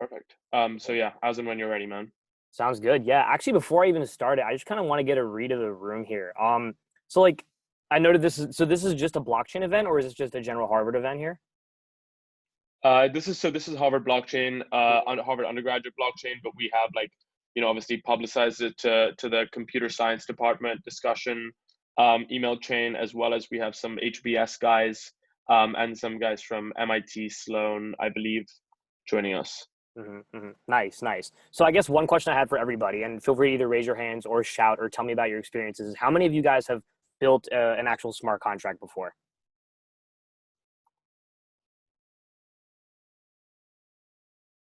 Perfect. So yeah, as and when you're ready, man. Sounds good. Yeah. Actually, before I even started, I just kind of want to get a read of the room here. So like I noted this is just a blockchain event, or is this just a general Harvard event here? This is Harvard blockchain, Cool. Harvard undergraduate blockchain, but we have like, obviously publicized it to the computer science department discussion, email chain, as well as we have some HBS guys, and some guys from MIT Sloan, I believe, joining us. Nice, nice. So I guess one question I had for everybody, and feel free to either raise your hands or shout or tell me about your experiences, is how many of you guys have built an actual smart contract before?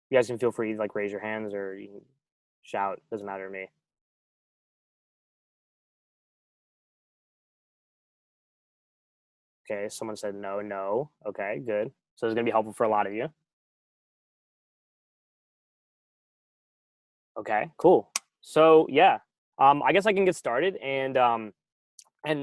You guys can feel free to like raise your hands or you can shout. Doesn't matter to me. Okay, someone said no, no. Okay, good. So it's gonna be helpful for a lot of you. Okay, cool. So yeah, I guess I can get started, and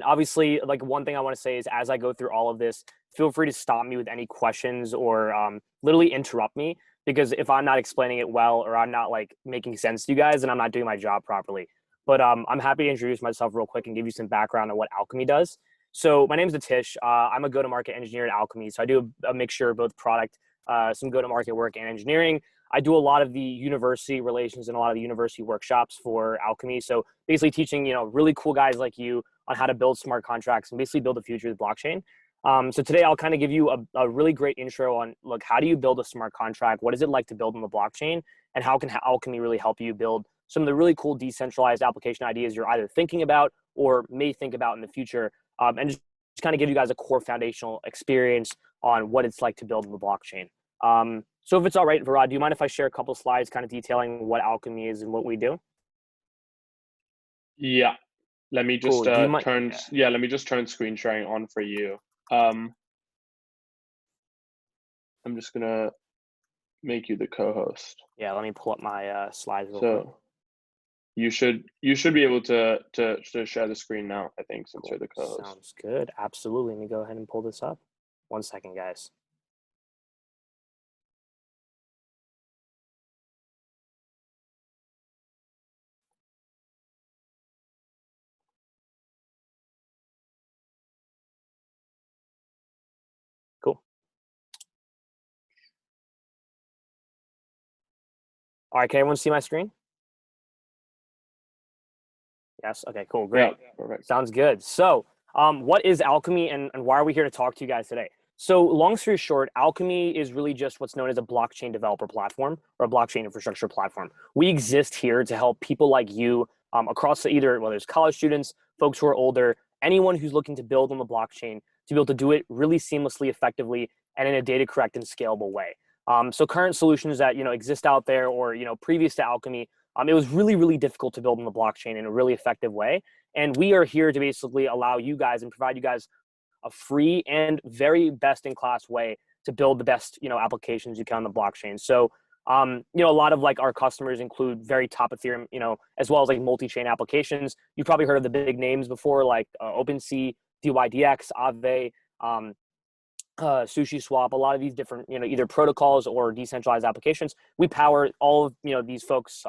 obviously, like one thing I want to say is as I go through all of this, feel free to stop me with any questions or literally interrupt me because if I'm not explaining it well or I'm not like making sense to you guys, then I'm not doing my job properly. But I'm happy to introduce myself real quick and give you some background on what Alchemy does. So my name is Atish. I'm a go-to-market engineer at Alchemy. So I do a mixture of both product, some go-to-market work, and engineering. I do a lot of the university relations and a lot of the university workshops for Alchemy. So basically teaching, really cool guys like you on how to build smart contracts and basically build the future of the blockchain. So today I'll kind of give you a really great intro on, look, how do you build a smart contract? What is it like to build on the blockchain? And how can Alchemy really help you build some of the really cool decentralized application ideas you're either thinking about or may think about in the future? And just kind of give you guys a core foundational experience on what it's like to build on the blockchain. So if it's all right, Varad, do you mind if I share a couple of slides kind of detailing what Alchemy is and what we do? Yeah, let me just Cool. Do you mind? turn. Yeah. Yeah, let me just turn screen sharing on for you. Um, I'm just gonna make you the co-host. Yeah, let me pull up my slides real quick. So you should be able to share the screen now, I think, since you're Cool. the co-host. Sounds good. Absolutely. Let me go ahead and pull this up. One second, guys. Cool. All right, can everyone see my screen? Yes. Okay, cool. Yeah, Great. perfect. Sounds good. So, what is Alchemy and why are we here to talk to you guys today? So, long story short, Alchemy is really just what's known as a blockchain developer platform or a blockchain infrastructure platform. We exist here to help people like you across either, whether it's college students, folks who are older, anyone who's looking to build on the blockchain to be able to do it really seamlessly, effectively, and in a data correct and scalable way. So, current solutions that exist out there or previous to Alchemy, it was really, really difficult to build on the blockchain in a really effective way. And we are here to basically allow you guys and provide you guys a free and very best in class way to build the best, applications you can on the blockchain. So, a lot of like our customers include very top Ethereum, as well as like multi-chain applications. You've probably heard of the big names before, like OpenSea, DYDX, Aave, Sushi Swap, a lot of these different, either protocols or decentralized applications. We power all of, these folks,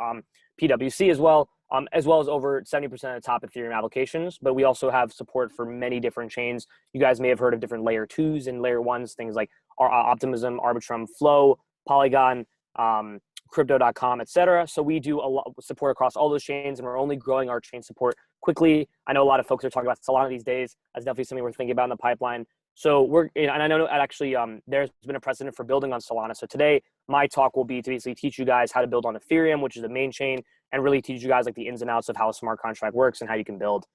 PWC as well as over 70% of the top Ethereum applications. But we also have support for many different chains. You guys may have heard of different layer twos and layer ones, things like Optimism, Arbitrum, Flow, Polygon, crypto.com, etc. So we do a lot of support across all those chains, and we're only growing our chain support quickly. I know a lot of folks are talking about Solana these days. That's definitely something we're thinking about in the pipeline. So and I know actually there's been a precedent for building on Solana. So today my talk will be to basically teach you guys how to build on Ethereum, which is the main chain, and really teach you guys like the ins and outs of how a smart contract works and how you can build.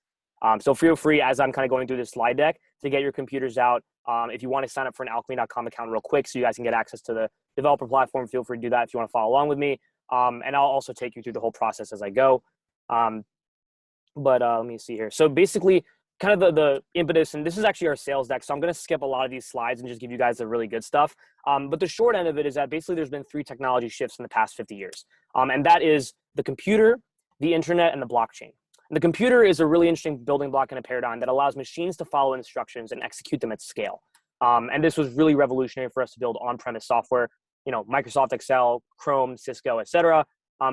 So feel free, as I'm kind of going through this slide deck, to get your computers out. If you want to sign up for an alchemy.com account real quick so you guys can get access to the developer platform, feel free to do that if you want to follow along with me. And I'll also take you through the whole process as I go. But let me see here. So basically, kind of the impetus, and this is actually our sales deck, so I'm going to skip a lot of these slides and just give you guys the really good stuff. But the short end of it is that basically there's been 3 technology shifts in the past 50 years. And that is the computer, the internet, and the blockchain. And the computer is a really interesting building block in a paradigm that allows machines to follow instructions and execute them at scale. And this was really revolutionary for us to build on-premise software. Microsoft Excel, Chrome, Cisco, etc.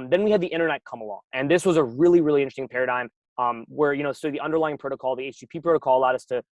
Then we had the internet come along, and this was a really, really interesting paradigm where, so the underlying protocol, the HTTP protocol, allowed us to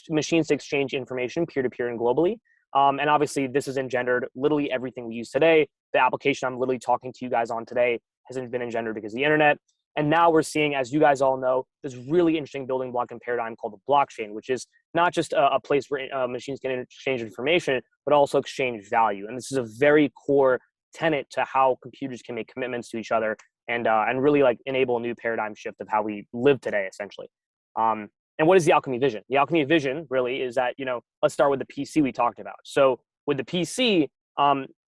machines to exchange information peer-to-peer and globally. And obviously, this has engendered literally everything we use today. The application I'm literally talking to you guys on today hasn't been engendered because of the internet. And now we're seeing, as you guys all know, this really interesting building block and paradigm called the blockchain, which is not just a place where machines can exchange information, but also exchange value. And this is a very core tenet to how computers can make commitments to each other and really like enable a new paradigm shift of how we live today, essentially. And what is the Alchemy vision? The Alchemy vision really is that, let's start with the PC we talked about. So with the PC,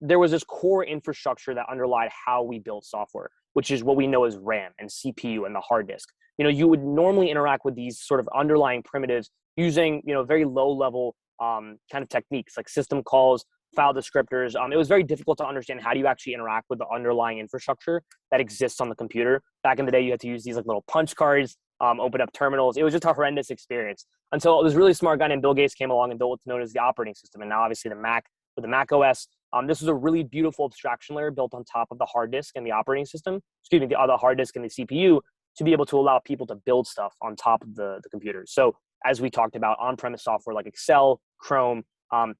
there was this core infrastructure that underlied how we build software, which is what we know as RAM and CPU and the hard disk. You would normally interact with these sort of underlying primitives using, very low level kind of techniques like system calls, file descriptors. It was very difficult to understand how do you actually interact with the underlying infrastructure that exists on the computer. Back in the day, you had to use these like little punch cards, open up terminals. It was just a horrendous experience until this really smart guy named Bill Gates came along and built what's known as the operating system. And now obviously the Mac with the Mac OS. This was a really beautiful abstraction layer built on top of the hard disk and the operating system, the other hard disk and the CPU, to be able to allow people to build stuff on top of the computers. So as we talked about, on-premise software like Excel, Chrome,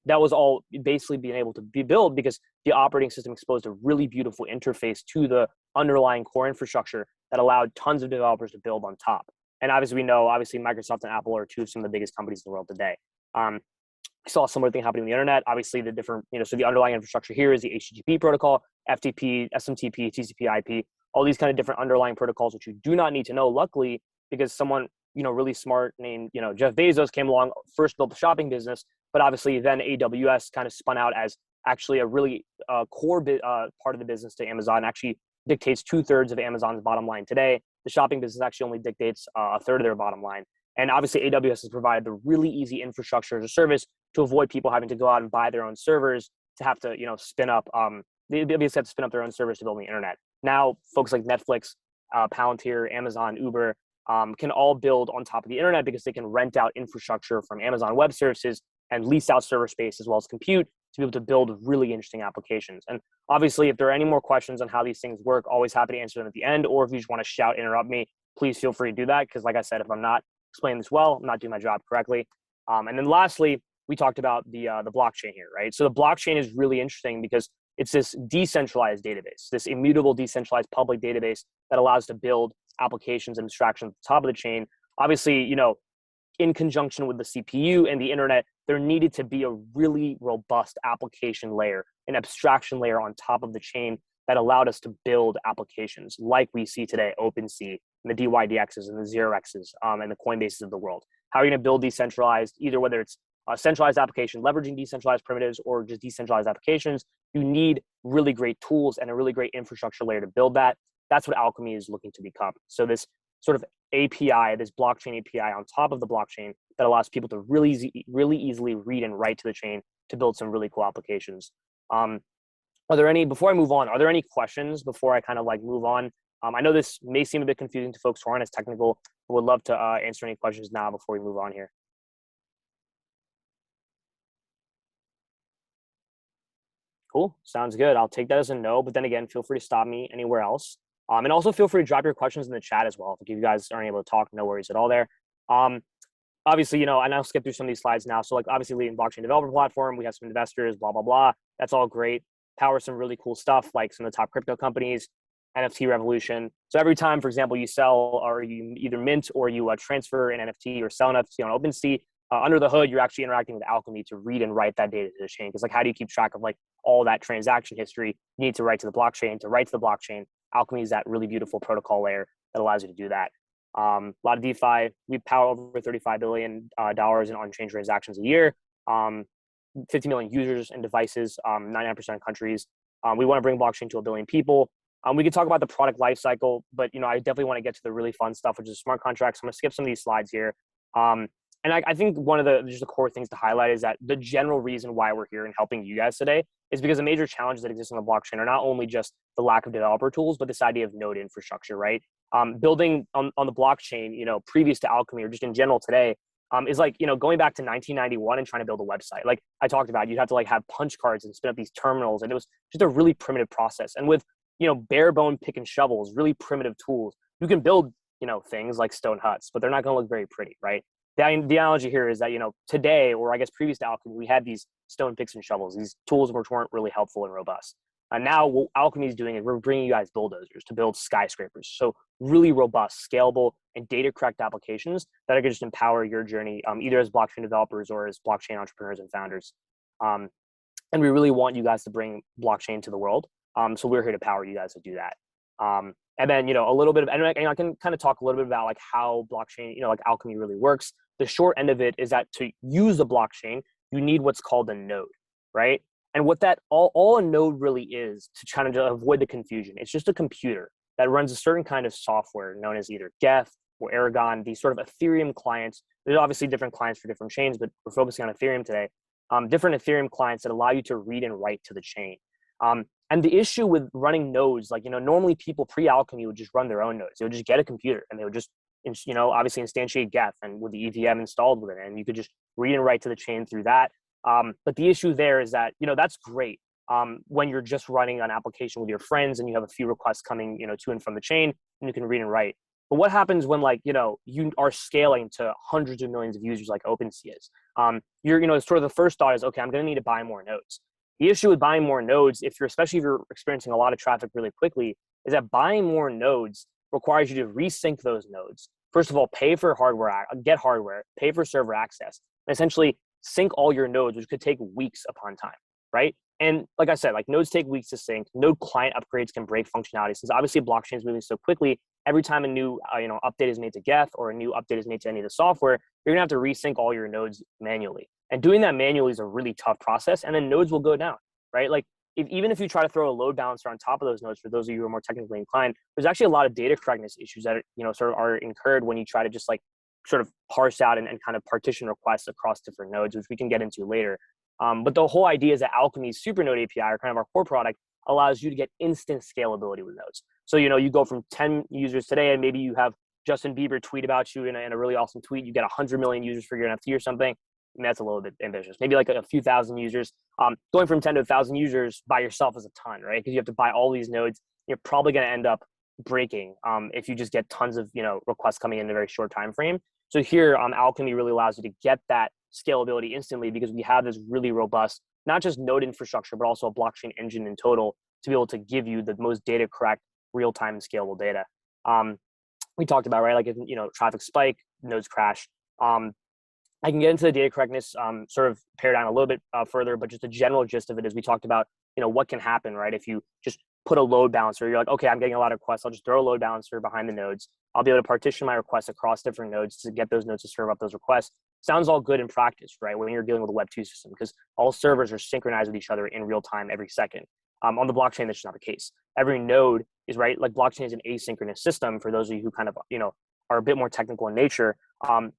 that was all basically being able to be built because the operating system exposed a really beautiful interface to the underlying core infrastructure that allowed tons of developers to build on top. And obviously we know, Microsoft and Apple are two of some of the biggest companies in the world today. We saw a similar thing happening on the internet. Obviously the different, so the underlying infrastructure here is the HTTP protocol, FTP, SMTP, TCP, IP, all these kind of different underlying protocols, which you do not need to know, luckily, because someone, really smart named, Jeff Bezos came along, first built the shopping business, but obviously then AWS kind of spun out as actually a really core part of the business to Amazon, actually dictates 2/3 of Amazon's bottom line today. The shopping business actually only dictates a third of their bottom line. And obviously AWS has provided the really easy infrastructure as a service to avoid people having to go out and buy their own servers to have to, spin up, they basically have to spin up their own servers to build the internet. Now, folks like Netflix, Palantir, Amazon, Uber, can all build on top of the internet because they can rent out infrastructure from Amazon Web Services and lease out server space as well as compute to be able to build really interesting applications. And obviously, if there are any more questions on how these things work, always happy to answer them at the end. Or if you just want to shout, interrupt me, please feel free to do that. Because like I said, if I'm not explaining this well, I'm not doing my job correctly. And then lastly, we talked about the blockchain here, right? So the blockchain is really interesting because it's this decentralized database, this immutable decentralized public database that allows to build applications and abstractions at the top of the chain. Obviously, in conjunction with the CPU and the internet, there needed to be a really robust application layer, an abstraction layer on top of the chain that allowed us to build applications like we see today, OpenSea, and the DYDXs and the 0x's and the Coinbases of the world. How are you going to build decentralized, either whether it's a centralized application leveraging decentralized primitives or just decentralized applications? You need really great tools and a really great infrastructure layer to build that. That's what Alchemy is looking to become. So this sort of API, this blockchain API on top of the blockchain that allows people to really easily read and write to the chain to build some really cool applications. Before I move on, are there any questions before I kind of like move on? I know this may seem a bit confusing to folks who aren't as technical, but would love to answer any questions now before we move on here. Cool. Sounds good. I'll take that as a no, but then again, feel free to stop me anywhere else. And also feel free to drop your questions in the chat as well. If you guys aren't able to talk, no worries at all there. Obviously, and I'll skip through some of these slides now. So like obviously leading blockchain developer platform, we have some investors, blah, blah, blah. That's all great. Power some really cool stuff like some of the top crypto companies, NFT revolution. So every time, for example, you sell or you either mint or you transfer an NFT or sell an NFT on OpenSea, under the hood, you're actually interacting with Alchemy to read and write that data to the chain. Because like, how do you keep track of like all that transaction history? You need to write to the blockchain. To write to the blockchain, Alchemy is that really beautiful protocol layer that allows you to do that. A lot of DeFi. We power over $35 billion in on-chain transactions a year. 50 million users and devices, 99% of countries. We want to bring blockchain to 1 billion people. We can talk about the product lifecycle, but I definitely want to get to the really fun stuff, which is smart contracts. I'm going to skip some of these slides here. And I think one of the core things to highlight is that the general reason why we're here and helping you guys today is because the major challenges that exist on the blockchain are not only just the lack of developer tools, but this idea of node infrastructure, right? Building on the blockchain, previous to Alchemy or just in general today, is like, going back to 1991 and trying to build a website. Like I talked about, you'd have to like have punch cards and spin up these terminals. And it was just a really primitive process. And with, bare bone pick and shovels, really primitive tools, you can build, things like stone huts, but they're not going to look very pretty, right? The analogy here is that, today, or I guess previous to Alchemy, we had these stone picks and shovels, these tools which weren't really helpful and robust. And now what Alchemy is doing is we're bringing you guys bulldozers to build skyscrapers. So really robust, scalable, and data correct applications that are going to just empower your journey, either as blockchain developers or as blockchain entrepreneurs and founders. And we really want you guys to bring blockchain to the world. So we're here to power you guys to do that. And then, a little bit of, and I can kind of talk a little bit about like how blockchain, like Alchemy really works. The short end of it is that to use the blockchain, you need what's called a node, right? And what that all a node really is, to try to avoid the confusion, it's just a computer that runs a certain kind of software known as either Geth or Aragon, these sort of Ethereum clients. There's obviously different clients for different chains, but we're focusing on Ethereum today. Different Ethereum clients that allow you to read and write to the chain. And the issue with running nodes, like, normally people pre-Alchemy would just run their own nodes. They would just get a computer and they would just, obviously instantiate Geth and with the EVM installed with it. And you could just read and write to the chain through that. But the issue there is that, that's great when you're just running an application with your friends and you have a few requests coming, to and from the chain, and you can read and write. But what happens when, like, you are scaling to hundreds of millions of users like OpenSea is? You're, sort of the first thought is, okay, I'm going to need to buy more nodes. The issue with buying more nodes, especially if you're experiencing a lot of traffic really quickly, is that buying more nodes requires you to resync those nodes. First of all, pay for hardware, get hardware, pay for server access, and essentially sync all your nodes, which could take weeks upon time, right? And like I said, like nodes take weeks to sync. Node client upgrades can break functionality. Since obviously blockchain is moving so quickly, every time a new update is made to Geth or a new update is made to any of the software, you're gonna have to resync all your nodes manually. And doing that manually is a really tough process. And then nodes will go down, right? Like even if you try to throw a load balancer on top of those nodes, for those of you who are more technically inclined, there's actually a lot of data correctness issues that sort of are incurred when you try to just like sort of parse out and kind of partition requests across different nodes, which we can get into later. But the whole idea is that Alchemy's Supernode API, or kind of our core product, allows you to get instant scalability with nodes. So, you go from 10 users today, and maybe you have Justin Bieber tweet about you in a really awesome tweet. You get 100 million users for your NFT or something. I mean, that's a little bit ambitious. Maybe like a few thousand users. Going from 10 to 1,000 users by yourself is a ton, right? Because you have to buy all these nodes. You're probably going to end up breaking if you just get tons of requests coming in a very short time frame. So here, Alchemy really allows you to get that scalability instantly, because we have this really robust, not just node infrastructure, but also a blockchain engine in total to be able to give you the most data correct, real-time and scalable data. We talked about, right? Like, if, traffic spike, nodes crash. I can get into the data correctness sort of paradigm a little bit further, but just the general gist of it is we talked about, what can happen, right? If you just put a load balancer, you're like, okay, I'm getting a lot of requests. I'll just throw a load balancer behind the nodes. I'll be able to partition my requests across different nodes to get those nodes to serve up those requests. Sounds all good in practice, right? When you're dealing with a Web2 system, because all servers are synchronized with each other in real time every second. On the blockchain, that's just not the case. Every node is, right, like blockchain is an asynchronous system. For those of you who kind of, are a bit more technical in nature,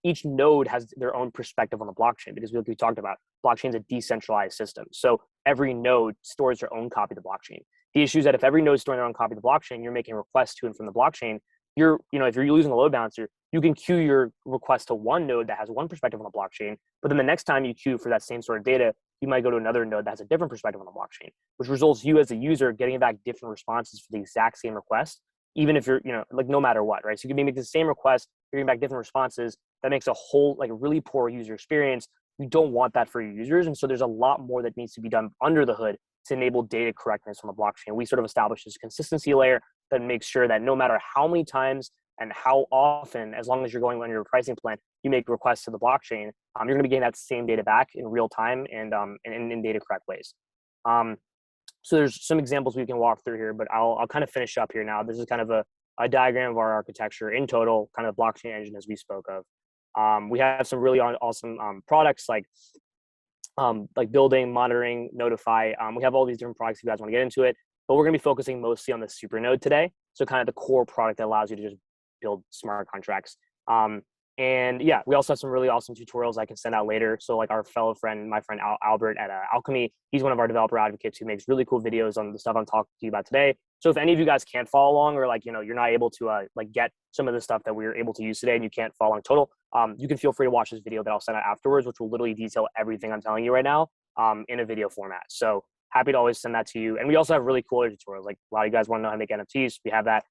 each node has their own perspective on the blockchain, because we talked about blockchain is a decentralized system. So every node stores their own copy of the blockchain. The issue is that if every node is storing their own copy of the blockchain, you're making requests to and from the blockchain. If you're using a load balancer, you can queue your request to one node that has one perspective on the blockchain, but then the next time you queue for that same sort of data, you might go to another node that has a different perspective on the blockchain, which results you as a user getting back different responses for the exact same request, even if you're, like, no matter what, right? So you can make the same request, you're getting back different responses. That makes a whole, like, really poor user experience. You don't want that for your users. And so there's a lot more that needs to be done under the hood to enable data correctness on the blockchain. We sort of established this consistency layer that makes sure that no matter how many times and how often, as long as you're going on your pricing plan, you make requests to the blockchain, you're going to be getting that same data back in real time and in data correct ways. So there's some examples we can walk through here, but I'll kind of finish up here now. This is kind of a diagram of our architecture in total, kind of blockchain engine as we spoke of. We have some really awesome products like building, monitoring, notify. We have all these different products if you guys want to get into it, but we're going to be focusing mostly on the Supernode today. So kind of the core product that allows you to just build smart contracts. And yeah, we also have some really awesome tutorials I can send out later. So like our fellow friend, my friend Albert at Alchemy, he's one of our developer advocates who makes really cool videos on the stuff I'm talking to you about today. So if any of you guys can't follow along, or like, you're not able to like get some of the stuff that we were able to use today and you can't follow along total, you can feel free to watch this video that I'll send out afterwards, which will literally detail everything I'm telling you right now in a video format. So happy to always send that to you. And we also have really cool tutorials. Like a lot of you guys want to know how to make NFTs. We have that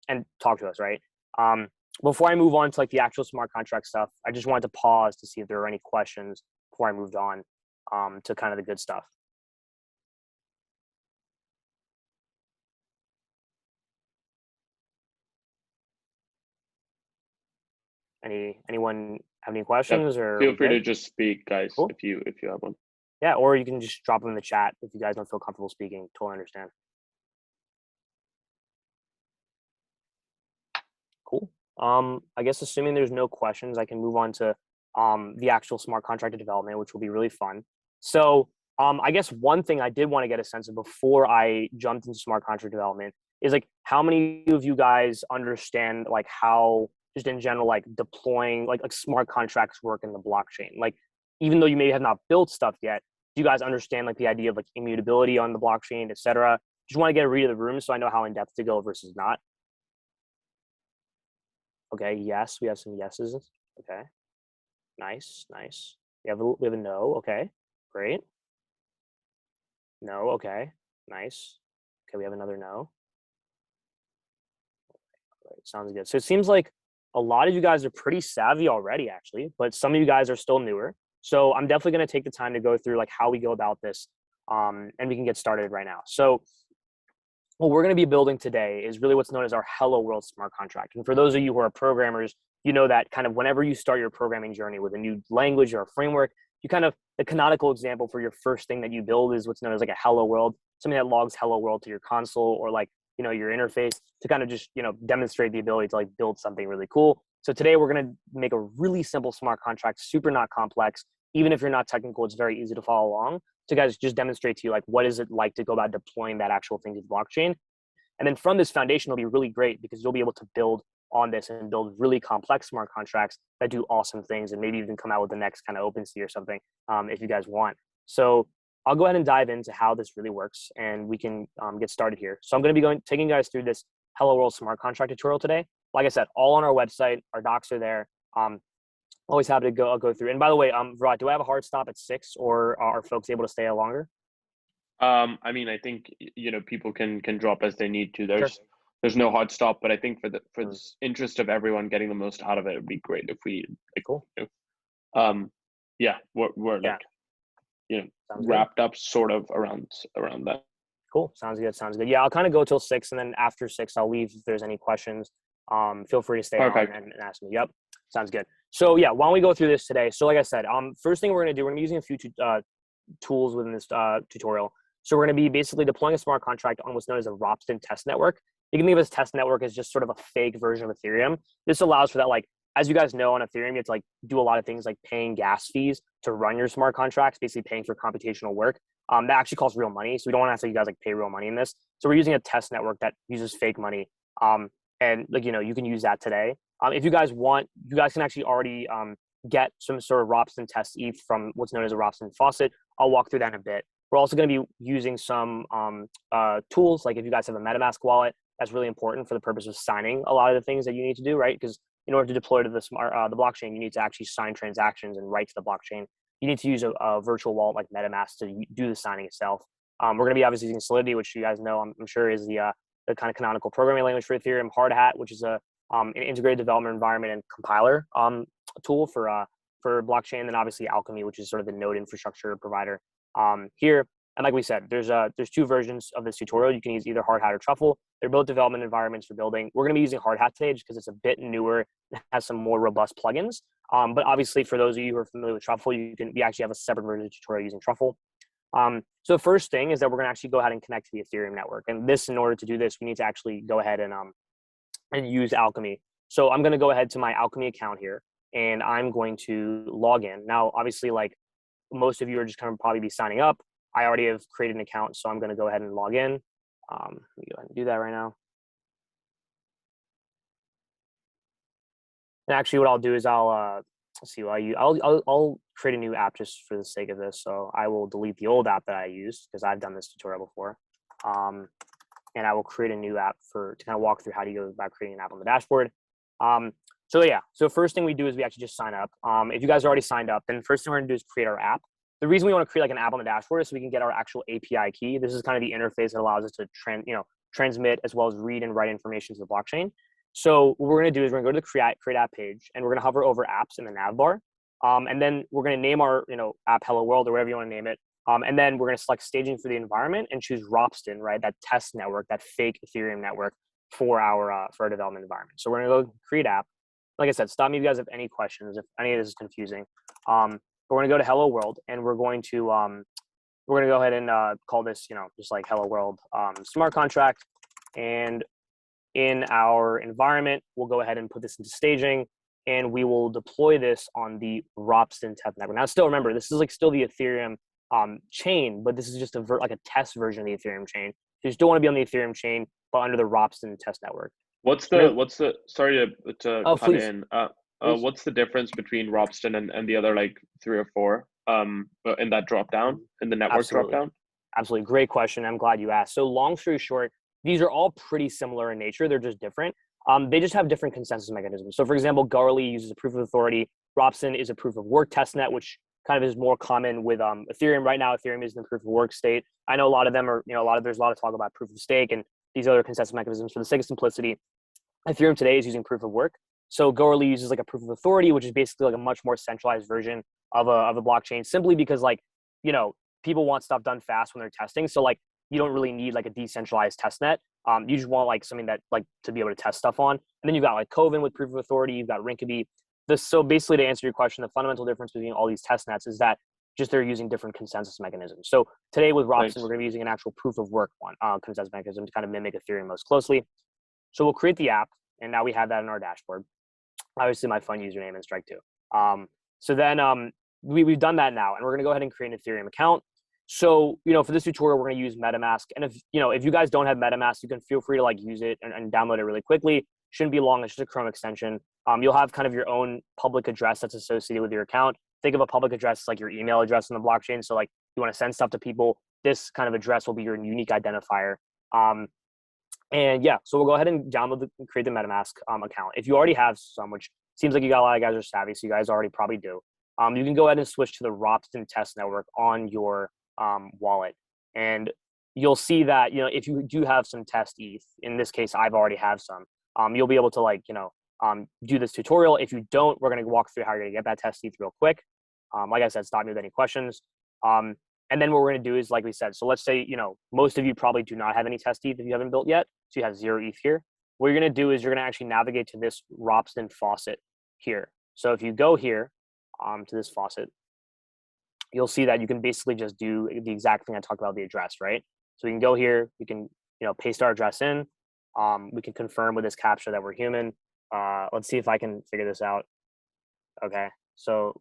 and talk to us, right? Before I move on to like the actual smart contract stuff, I just wanted to pause to see if there are any questions before I moved on to kind of the good stuff. Anyone have any questions or feel free to just speak, guys, cool. if you have one. Yeah, or you can just drop them in the chat if you guys don't feel comfortable speaking. Totally understand. Cool. I guess assuming there's no questions, I can move on to the actual smart contract development, which will be really fun. So I guess one thing I did want to get a sense of before I jumped into smart contract development is like how many of you guys understand like how just in general like deploying like smart contracts work in the blockchain? Like even though you maybe have not built stuff yet, do you guys understand like the idea of like immutability on the blockchain, et cetera? Just want to get a read of the room so I know how in depth to go versus not. Okay, yes, we have some yeses. Okay, nice, nice. We have a no. Okay, great. No. Okay, nice. Okay, we have another no. Right, sounds good. So it seems like a lot of you guys are pretty savvy already, actually, but some of you guys are still newer. So I'm definitely going to take the time to go through like how we go about this, and we can get started right now. So what we're going to be building today is really what's known as our Hello World smart contract. And for those of you who are programmers, you know that kind of whenever you start your programming journey with a new language or a framework, you kind of the canonical example for your first thing that you build is what's known as like a Hello World, something that logs Hello World to your console or like, your interface to kind of just, demonstrate the ability to like build something really cool. So today we're going to make a really simple smart contract, super not complex. Even if you're not technical, it's very easy to follow along. To guys just demonstrate to you like what is it like to go about deploying that actual thing to the blockchain. And then from this foundation, it'll be really great because you'll be able to build on this and build really complex smart contracts that do awesome things and maybe even come out with the next kind of OpenSea or something if you guys want. So I'll go ahead and dive into how this really works and we can get started here. So I'm going to be taking you guys through this Hello World smart contract tutorial today. Like I said, all on our website, our docs are there. Always happy to go through. And by the way, Virat, do I have a hard stop at 6 or are folks able to stay longer? I mean, I think people can drop as they need to. There's no hard stop, but I think for the interest of everyone getting the most out of it, it'd be great if we cool. Yeah, we're like wrapped up sort of around that. Cool. Sounds good. Yeah, I'll kind of go till 6 and then after 6 I'll leave if there's any questions. Feel free to stay on and ask me. Yep. Sounds good. So yeah, why don't we go through this today? So like I said, first thing we're going to do, we're going to be using a few tools within this tutorial. So we're going to be basically deploying a smart contract on what's known as a Ropsten test network. You can think of this test network as just sort of a fake version of Ethereum. This allows for that, like, as you guys know on Ethereum, you have to like do a lot of things like paying gas fees to run your smart contracts, basically paying for computational work. That actually costs real money. So we don't want to have to you guys like pay real money in this. So we're using a test network that uses fake money. And like, you can use that today. If you guys want, you guys can actually already get some sort of Ropsten test ETH from what's known as a Ropsten faucet. I'll walk through that in a bit. We're also going to be using some tools, like if you guys have a MetaMask wallet, that's really important for the purpose of signing a lot of the things that you need to do, right? Because in order to deploy to the blockchain, you need to actually sign transactions and write to the blockchain. You need to use a virtual wallet like MetaMask to do the signing itself. We're going to be obviously using Solidity, which you guys know, I'm sure is the kind of canonical programming language for Ethereum. Hard Hat, which is an integrated development environment and compiler tool for blockchain. And then obviously Alchemy, which is sort of the node infrastructure provider here. And like we said, there's two versions of this tutorial. You can use either Hard Hat or Truffle. They're both development environments for building. We're going to be using Hard Hat today just because it's a bit newer and has some more robust plugins. But obviously, for those of you who are familiar with Truffle, we actually have a separate version of the tutorial using Truffle. So the first thing is that we're going to actually go ahead and connect to the Ethereum network. And in order to do this, we need to actually go ahead and use Alchemy. So I'm going to go ahead to my Alchemy account here, and I'm going to log in. Now, obviously, like most of you are just going to probably be signing up. I already have created an account, so I'm going to go ahead and log in. Let me go ahead and do that right now. And actually, what I'll do is let's see. I'll create a new app just for the sake of this. So I will delete the old app that I used because I've done this tutorial before. And I will create a new app to kind of walk through how to go about creating an app on the dashboard. So yeah, so first thing we do is we actually just sign up. If you guys are already signed up, then first thing we're gonna do is create our app. The reason we want to create like an app on the dashboard is so we can get our actual API key. This is kind of the interface that allows us to transmit as well as read and write information to the blockchain. So what we're gonna do is we're gonna go to the create app page, and we're gonna hover over apps in the nav bar. And then we're gonna name our app Hello World or whatever you want to name it. And then we're gonna select staging for the environment and choose Ropsten, right? That test network, that fake Ethereum network for our development environment. So we're gonna go create app. Like I said, stop me if you guys have any questions, if any of this is confusing. But we're gonna go to Hello World, and we're going to go ahead and call this, just like Hello World smart contract. And in our environment, we'll go ahead and put this into staging, and we will deploy this on the Ropsten test network. Now, still remember, this is like still the Ethereum chain, but this is just like a test version of the Ethereum chain. So you still want to be on the Ethereum chain, but under the Ropsten test network. Sorry to cut please. in. What's the difference between Ropsten and the other like 3 or 4 in that drop down, in the network drop down? Absolutely. Great question. I'm glad you asked. So long story short, these are all pretty similar in nature. They're just different. They just have different consensus mechanisms. So for example, Garley uses a proof of authority. Ropsten is a proof of work testnet, which kind of is more common with Ethereum. Right now, Ethereum is in the proof of work state. I know a lot of them are, there's a lot of talk about proof of stake and these other consensus mechanisms. For the sake of simplicity, Ethereum today is using proof of work. So Goerli uses like a proof of authority, which is basically like a much more centralized version of a blockchain, simply because people want stuff done fast when they're testing. So like you don't really need like a decentralized testnet. You just want like something that like to be able to test stuff on. And then you've got like Coven with proof of authority. You've got Rinkeby. So basically, to answer your question, the fundamental difference between all these testnets is that just they're using different consensus mechanisms. So today with Ropsten, we're going to be using an actual proof of work consensus mechanism to kind of mimic Ethereum most closely. So we'll create the app, and now we have that in our dashboard. Obviously, my fun username and strike 2. So then we've done that now, and we're going to go ahead and create an Ethereum account. So, for this tutorial, we're going to use MetaMask. And if you guys don't have MetaMask, you can feel free to like use it and download it really quickly. Shouldn't be long. It's just a Chrome extension. You'll have kind of your own public address that's associated with your account. Think of a public address like your email address on the blockchain. So like you want to send stuff to people, this kind of address will be your unique identifier. And yeah, so we'll go ahead and create the MetaMask account. If you already have some, which seems like you got a lot of guys are savvy, so you guys already probably do. You can go ahead and switch to the Ropsten test network on your wallet, and you'll see that if you do have some test ETH, in this case I've already have some, you'll be able to do this tutorial. If you don't, we're going to walk through how you're going to get that test ETH real quick. Like I said, stop me with any questions. And then what we're going to do is, like we said, so let's say most of you probably do not have any test ETH if you haven't built yet, so you have 0 ETH here. What you're going to do is you're going to actually navigate to this Ropsten faucet here. So if you go here to this faucet, you'll see that you can basically just do the exact thing I talked about, the address, right? So we can go here, we can paste our address in, we can confirm with this CAPTCHA that we're human. Let's see if I can figure this out. Okay, so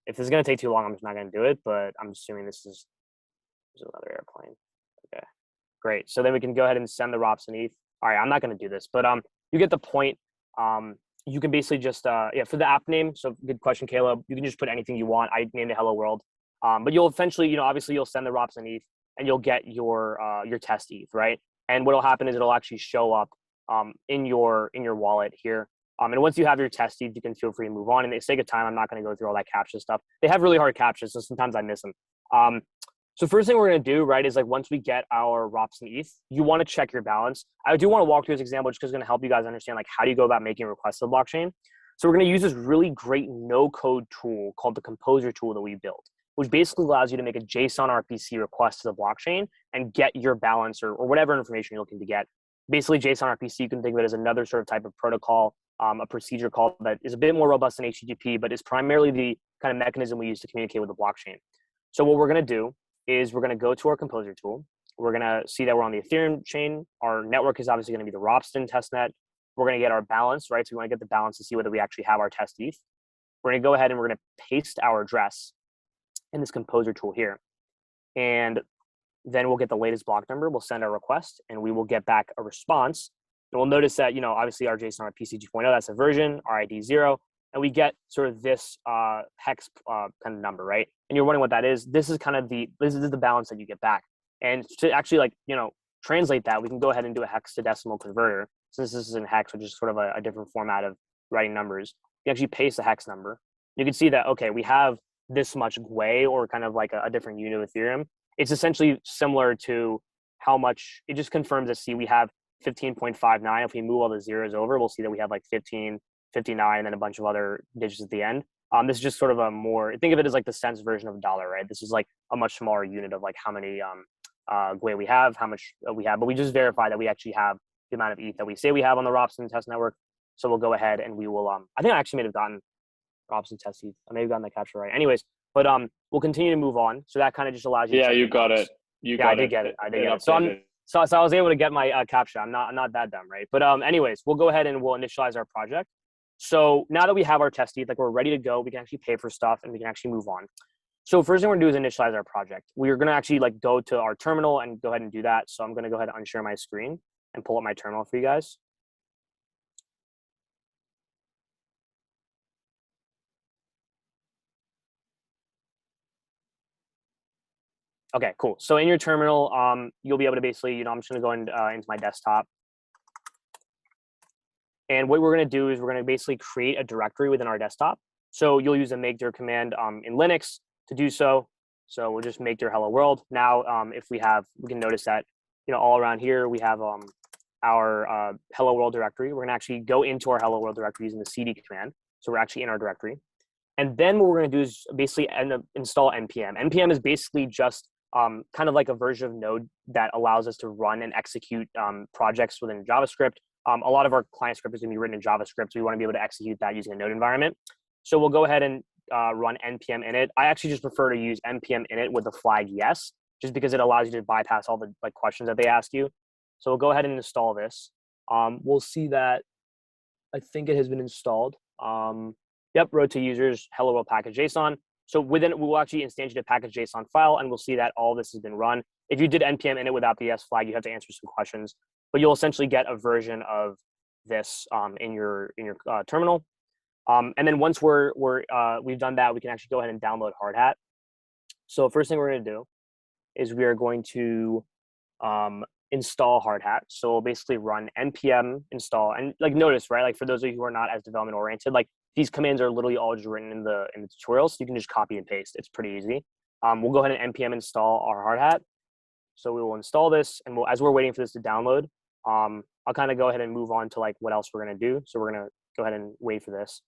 if this is going to take too long, I'm just not going to do it, but I'm assuming this is another airplane. Okay, great. So then we can go ahead and send the Ropsten ETH. All right, I'm not going to do this, but you get the point. You can basically just for the app name. So good question, Caleb. You can just put anything you want. I named it Hello World, but you'll eventually, obviously you'll send the Ropsten ETH and you'll get your test ETH, right? And what'll happen is it'll actually show up in your wallet here. And once you have your test ETH, you can feel free to move on. And for the sake of time, I'm not going to go through all that CAPTCHA stuff. They have really hard CAPTCHAs, so sometimes I miss them. So first thing we're going to do, right, is like once we get our Ropsten ETH, you want to check your balance. I do want to walk through this example just because it's going to help you guys understand like how do you go about making requests to the blockchain. So we're going to use this really great no-code tool called the Composer tool that we built, which basically allows you to make a JSON RPC request to the blockchain and get your balance or whatever information you're looking to get. Basically, JSON RPC, you can think of it as another sort of type of protocol, a procedure call that is a bit more robust than HTTP, but is primarily the kind of mechanism we use to communicate with the blockchain. So what we're going to do is we're going to go to our Composer tool. We're going to see that we're on the Ethereum chain. Our network is obviously going to be the Ropsten testnet. We're going to get our balance, right? So we want to get the balance to see whether we actually have our test ETH. We're going to go ahead and we're going to paste our address in this Composer tool here. And then we'll get the latest block number. We'll send our request and we will get back a response And we'll notice that, obviously our JSON, our PC 2.0, that's a version, our ID 0, and we get sort of this hex kind of number, right? And you're wondering what that is. This is kind of this is the balance that you get back. And to actually translate that, we can go ahead and do a hexadecimal converter. Since this is in hex, which is sort of a different format of writing numbers, you actually paste the hex number. You can see that, okay, we have this much GUI, or kind of like a different unit of Ethereum. It's essentially similar to how much, it just confirms that, see, we have 15.59. If we move all the zeros over, we'll see that we have like 15, 59, and then a bunch of other digits at the end. This is just sort of a more, think of it as like the cents version of a dollar, right? This is like a much smaller unit of like how many GUI we have, how much we have, but we just verify that we actually have the amount of ETH that we say we have on the Robson test network. So we'll go ahead and we will, I think I actually may have gotten Robson test ETH. I may have gotten that capture right. Anyways, but we'll continue to move on. So that kind of just allows you to check you got balance. it. I did get it. So I was able to get my captcha. I'm not that dumb, right? But anyways, we'll go ahead and we'll initialize our project. So now that we have our test ETH, like we're ready to go, we can actually pay for stuff and we can actually move on. So first thing we're gonna do is initialize our project. We're gonna actually like go to our terminal and go ahead and do that. So I'm gonna go ahead and unshare my screen and pull up my terminal for you guys. Okay, cool. So in your terminal, you'll be able to basically, I'm just gonna go into my desktop. And what we're gonna do is we're gonna basically create a directory within our desktop. So you'll use a make-dir command in Linux to do so. So we'll just make dir hello world. Now, if we can notice that, all around here, we have our hello world directory. We're gonna actually go into our hello world directory using the cd command. So we're actually in our directory. And then what we're gonna do is basically install npm. npm is basically just kind of like a version of Node that allows us to run and execute projects within JavaScript. A lot of our client script is going to be written in JavaScript, so we want to be able to execute that using a Node environment. So we'll go ahead and run npm init. I actually just prefer to use npm init with the flag yes, just because it allows you to bypass all the questions that they ask you. So we'll go ahead and install this. We'll see that I think it has been installed. Yep, road to users, hello world package JSON. So within it, we will actually instantiate a package JSON file, and we'll see that all this has been run. If you did npm init without the yes flag, you have to answer some questions, but you'll essentially get a version of this in your terminal. And then once we've done that, we can actually go ahead and download Hardhat. So first thing we're going to do is we are going to install Hardhat. So we'll basically run npm install, and like notice, right? Like for those of you who are not as development oriented, like these commands are literally all just written in the tutorial, so you can just copy and paste. It's pretty easy. We'll go ahead and npm install our Hardhat. So we will install this, and as we're waiting for this to download, I'll kind of go ahead and move on to like what else we're going to do. So we're going to go ahead and wait for this.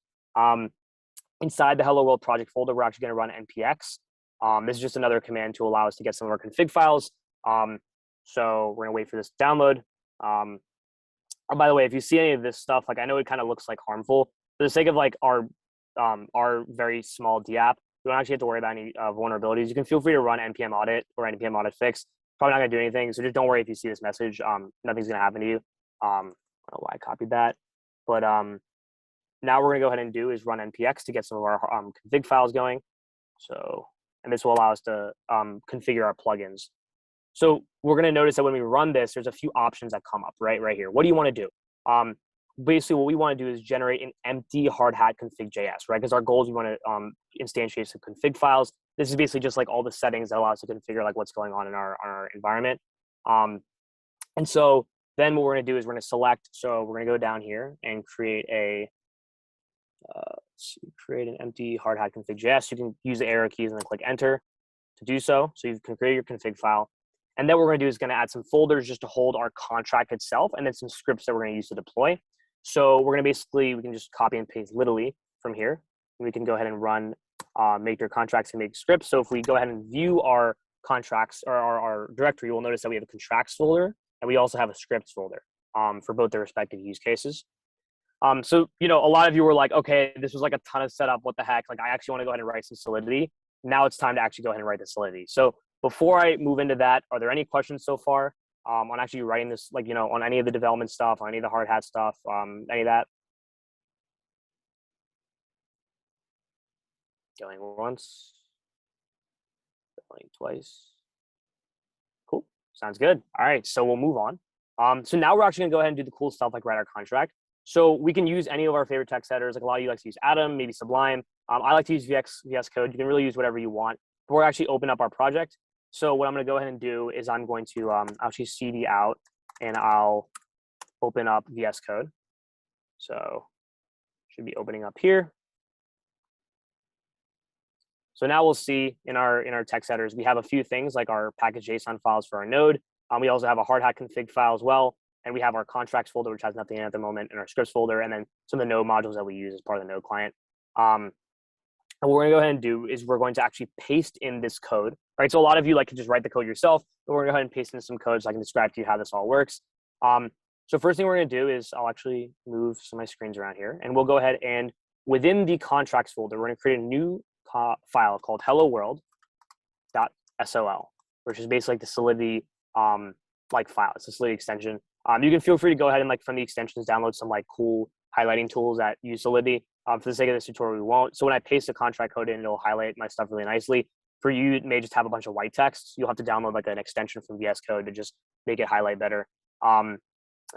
Inside the Hello World project folder, we're actually going to run npx. This is just another command to allow us to get some of our config files. So we're going to wait for this to download. Oh, by the way, if you see any of this stuff, like I know it kind of looks like harmful. For the sake of like our very small DApp, you don't actually have to worry about any vulnerabilities. You can feel free to run npm audit or npm audit fix. Probably not going to do anything, so just don't worry if you see this message. Nothing's going to happen to you. I don't know why I copied that, but now we're going to go ahead and do is run npx to get some of our config files going. So, and this will allow us to configure our plugins. So we're going to notice that when we run this, there's a few options that come up right here. What do you want to do? Basically, what we want to do is generate an empty hardhat config.js, right? Because our goal is we want to instantiate some config files. This is basically just like all the settings that allow us to configure like what's going on in our environment. And so then what we're going to do is we're going to select. So we're going to go down here and create an empty hardhat config.js. You can use the arrow keys and then click enter to do so. So you can create your config file. And then what we're going to do is going to add some folders just to hold our contract itself, and then some scripts that we're going to use to deploy. So we're going to we can just copy and paste literally from here. And we can go ahead and run make your contracts and make scripts. So if we go ahead and view our contracts or our directory, we'll notice that we have a contracts folder, and we also have a scripts folder for both their respective use cases. So, a lot of you were like, okay, this was like a ton of setup. What the heck? Like, I actually want to go ahead and write some Solidity. Now it's time to actually go ahead and write the Solidity. So before I move into that, are there any questions so far on actually writing this, like, on any of the development stuff, on any of the hard hat stuff, any of that? Going once, going twice. Cool. Sounds good. All right. So we'll move on. So now we're actually gonna go ahead and do the cool stuff like write our contract. So we can use any of our favorite text editors. Like a lot of you like to use Atom, maybe Sublime. I like to use VS Code. You can really use whatever you want. But we're actually open up our project. So what I'm gonna go ahead and do is I'm going to actually CD out and I'll open up VS Code. So should be opening up here. So now we'll see in our text editors, we have a few things like our package.json files for our node. We also have a hard hat config file as well. And we have our contracts folder, which has nothing in at the moment, and our scripts folder, and then some of the node modules that we use as part of the node client. And what we're gonna go ahead and do is we're going to actually paste in this code, right? So a lot of you like to just write the code yourself, but we're gonna go ahead and paste in some code so I can describe to you how this all works. So first thing we're gonna do is I'll actually move some of my screens around here, and we'll go ahead and within the contracts folder, we're gonna create a new file called hello world.sol, which is basically like the Solidity like file. It's a Solidity extension. You can feel free to go ahead and like from the extensions download some like cool highlighting tools that use Solidity. For the sake of this tutorial, we won't. So when I paste the contract code in, it'll highlight my stuff really nicely. For you, it may just have a bunch of white text. You'll have to download like an extension from VS Code to just make it highlight better. And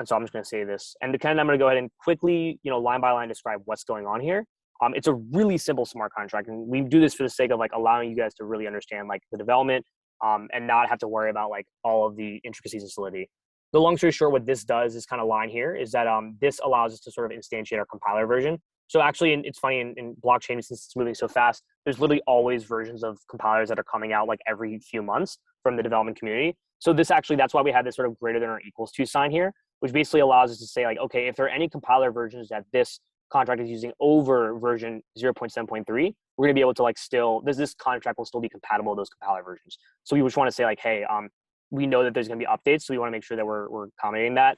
so I'm just going to save this. And I'm going to go ahead and quickly, line by line describe what's going on here. It's a really simple smart contract, and we do this for the sake of like allowing you guys to really understand like the development and not have to worry about like all of the intricacies of Solidity. The long story short, what this does, this kind of line here, is that this allows us to sort of instantiate our compiler version. So actually, it's funny in blockchain, since it's moving so fast, there's literally always versions of compilers that are coming out like every few months from the development community. So this actually, that's why we have this sort of greater than or equals to sign here, which basically allows us to say like, okay, if there are any compiler versions that this contract is using over version 0.7.3, we're going to be able to like still, this contract will still be compatible with those compiler versions. So we just want to say like, hey, we know that there's going to be updates, so we want to make sure that we're accommodating that.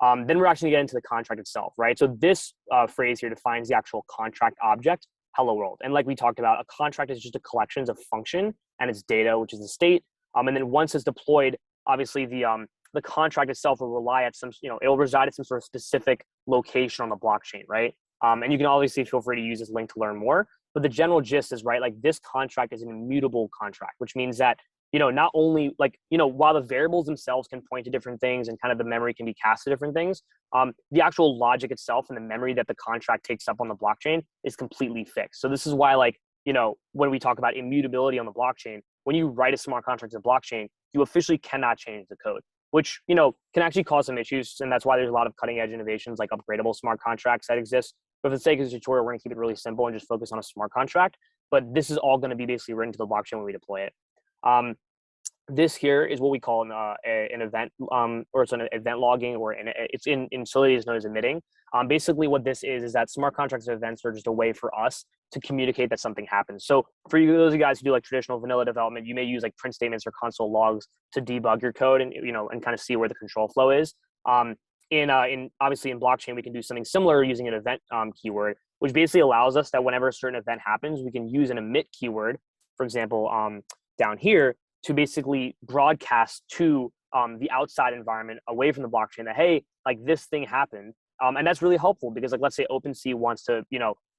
Then we're actually going to get into the contract itself, right? So this phrase here defines the actual contract object, hello world. And like we talked about, a contract is just a collection of function and its data, which is the state. And then once it's deployed, obviously the contract itself will rely at some, it will reside at some sort of specific location on the blockchain, right? And you can obviously feel free to use this link to learn more. But the general gist is, right, like this contract is an immutable contract, which means that not only like, while the variables themselves can point to different things and kind of the memory can be cast to different things, the actual logic itself and the memory that the contract takes up on the blockchain is completely fixed. So this is why, like, when we talk about immutability on the blockchain, when you write a smart contract to the blockchain, you officially cannot change the code, which, can actually cause some issues. And that's why there's a lot of cutting edge innovations like upgradable smart contracts that exist. But for the sake of this tutorial, we're gonna keep it really simple and just focus on a smart contract. But this is all gonna be basically written to the blockchain when we deploy it. This here is what we call an event, or it's an event logging, or it's in Solidity is known as emitting. Basically, what this is that smart contracts and events are just a way for us to communicate that something happens. So for you, those of you guys who do like traditional vanilla development, you may use like print statements or console logs to debug your code and and kind of see where the control flow is. In obviously in blockchain, we can do something similar using an event keyword, which basically allows us that whenever a certain event happens, we can use an emit keyword, for example, down here, to basically broadcast to the outside environment away from the blockchain that, hey, like this thing happened. And that's really helpful because, like, let's say OpenSea wants to,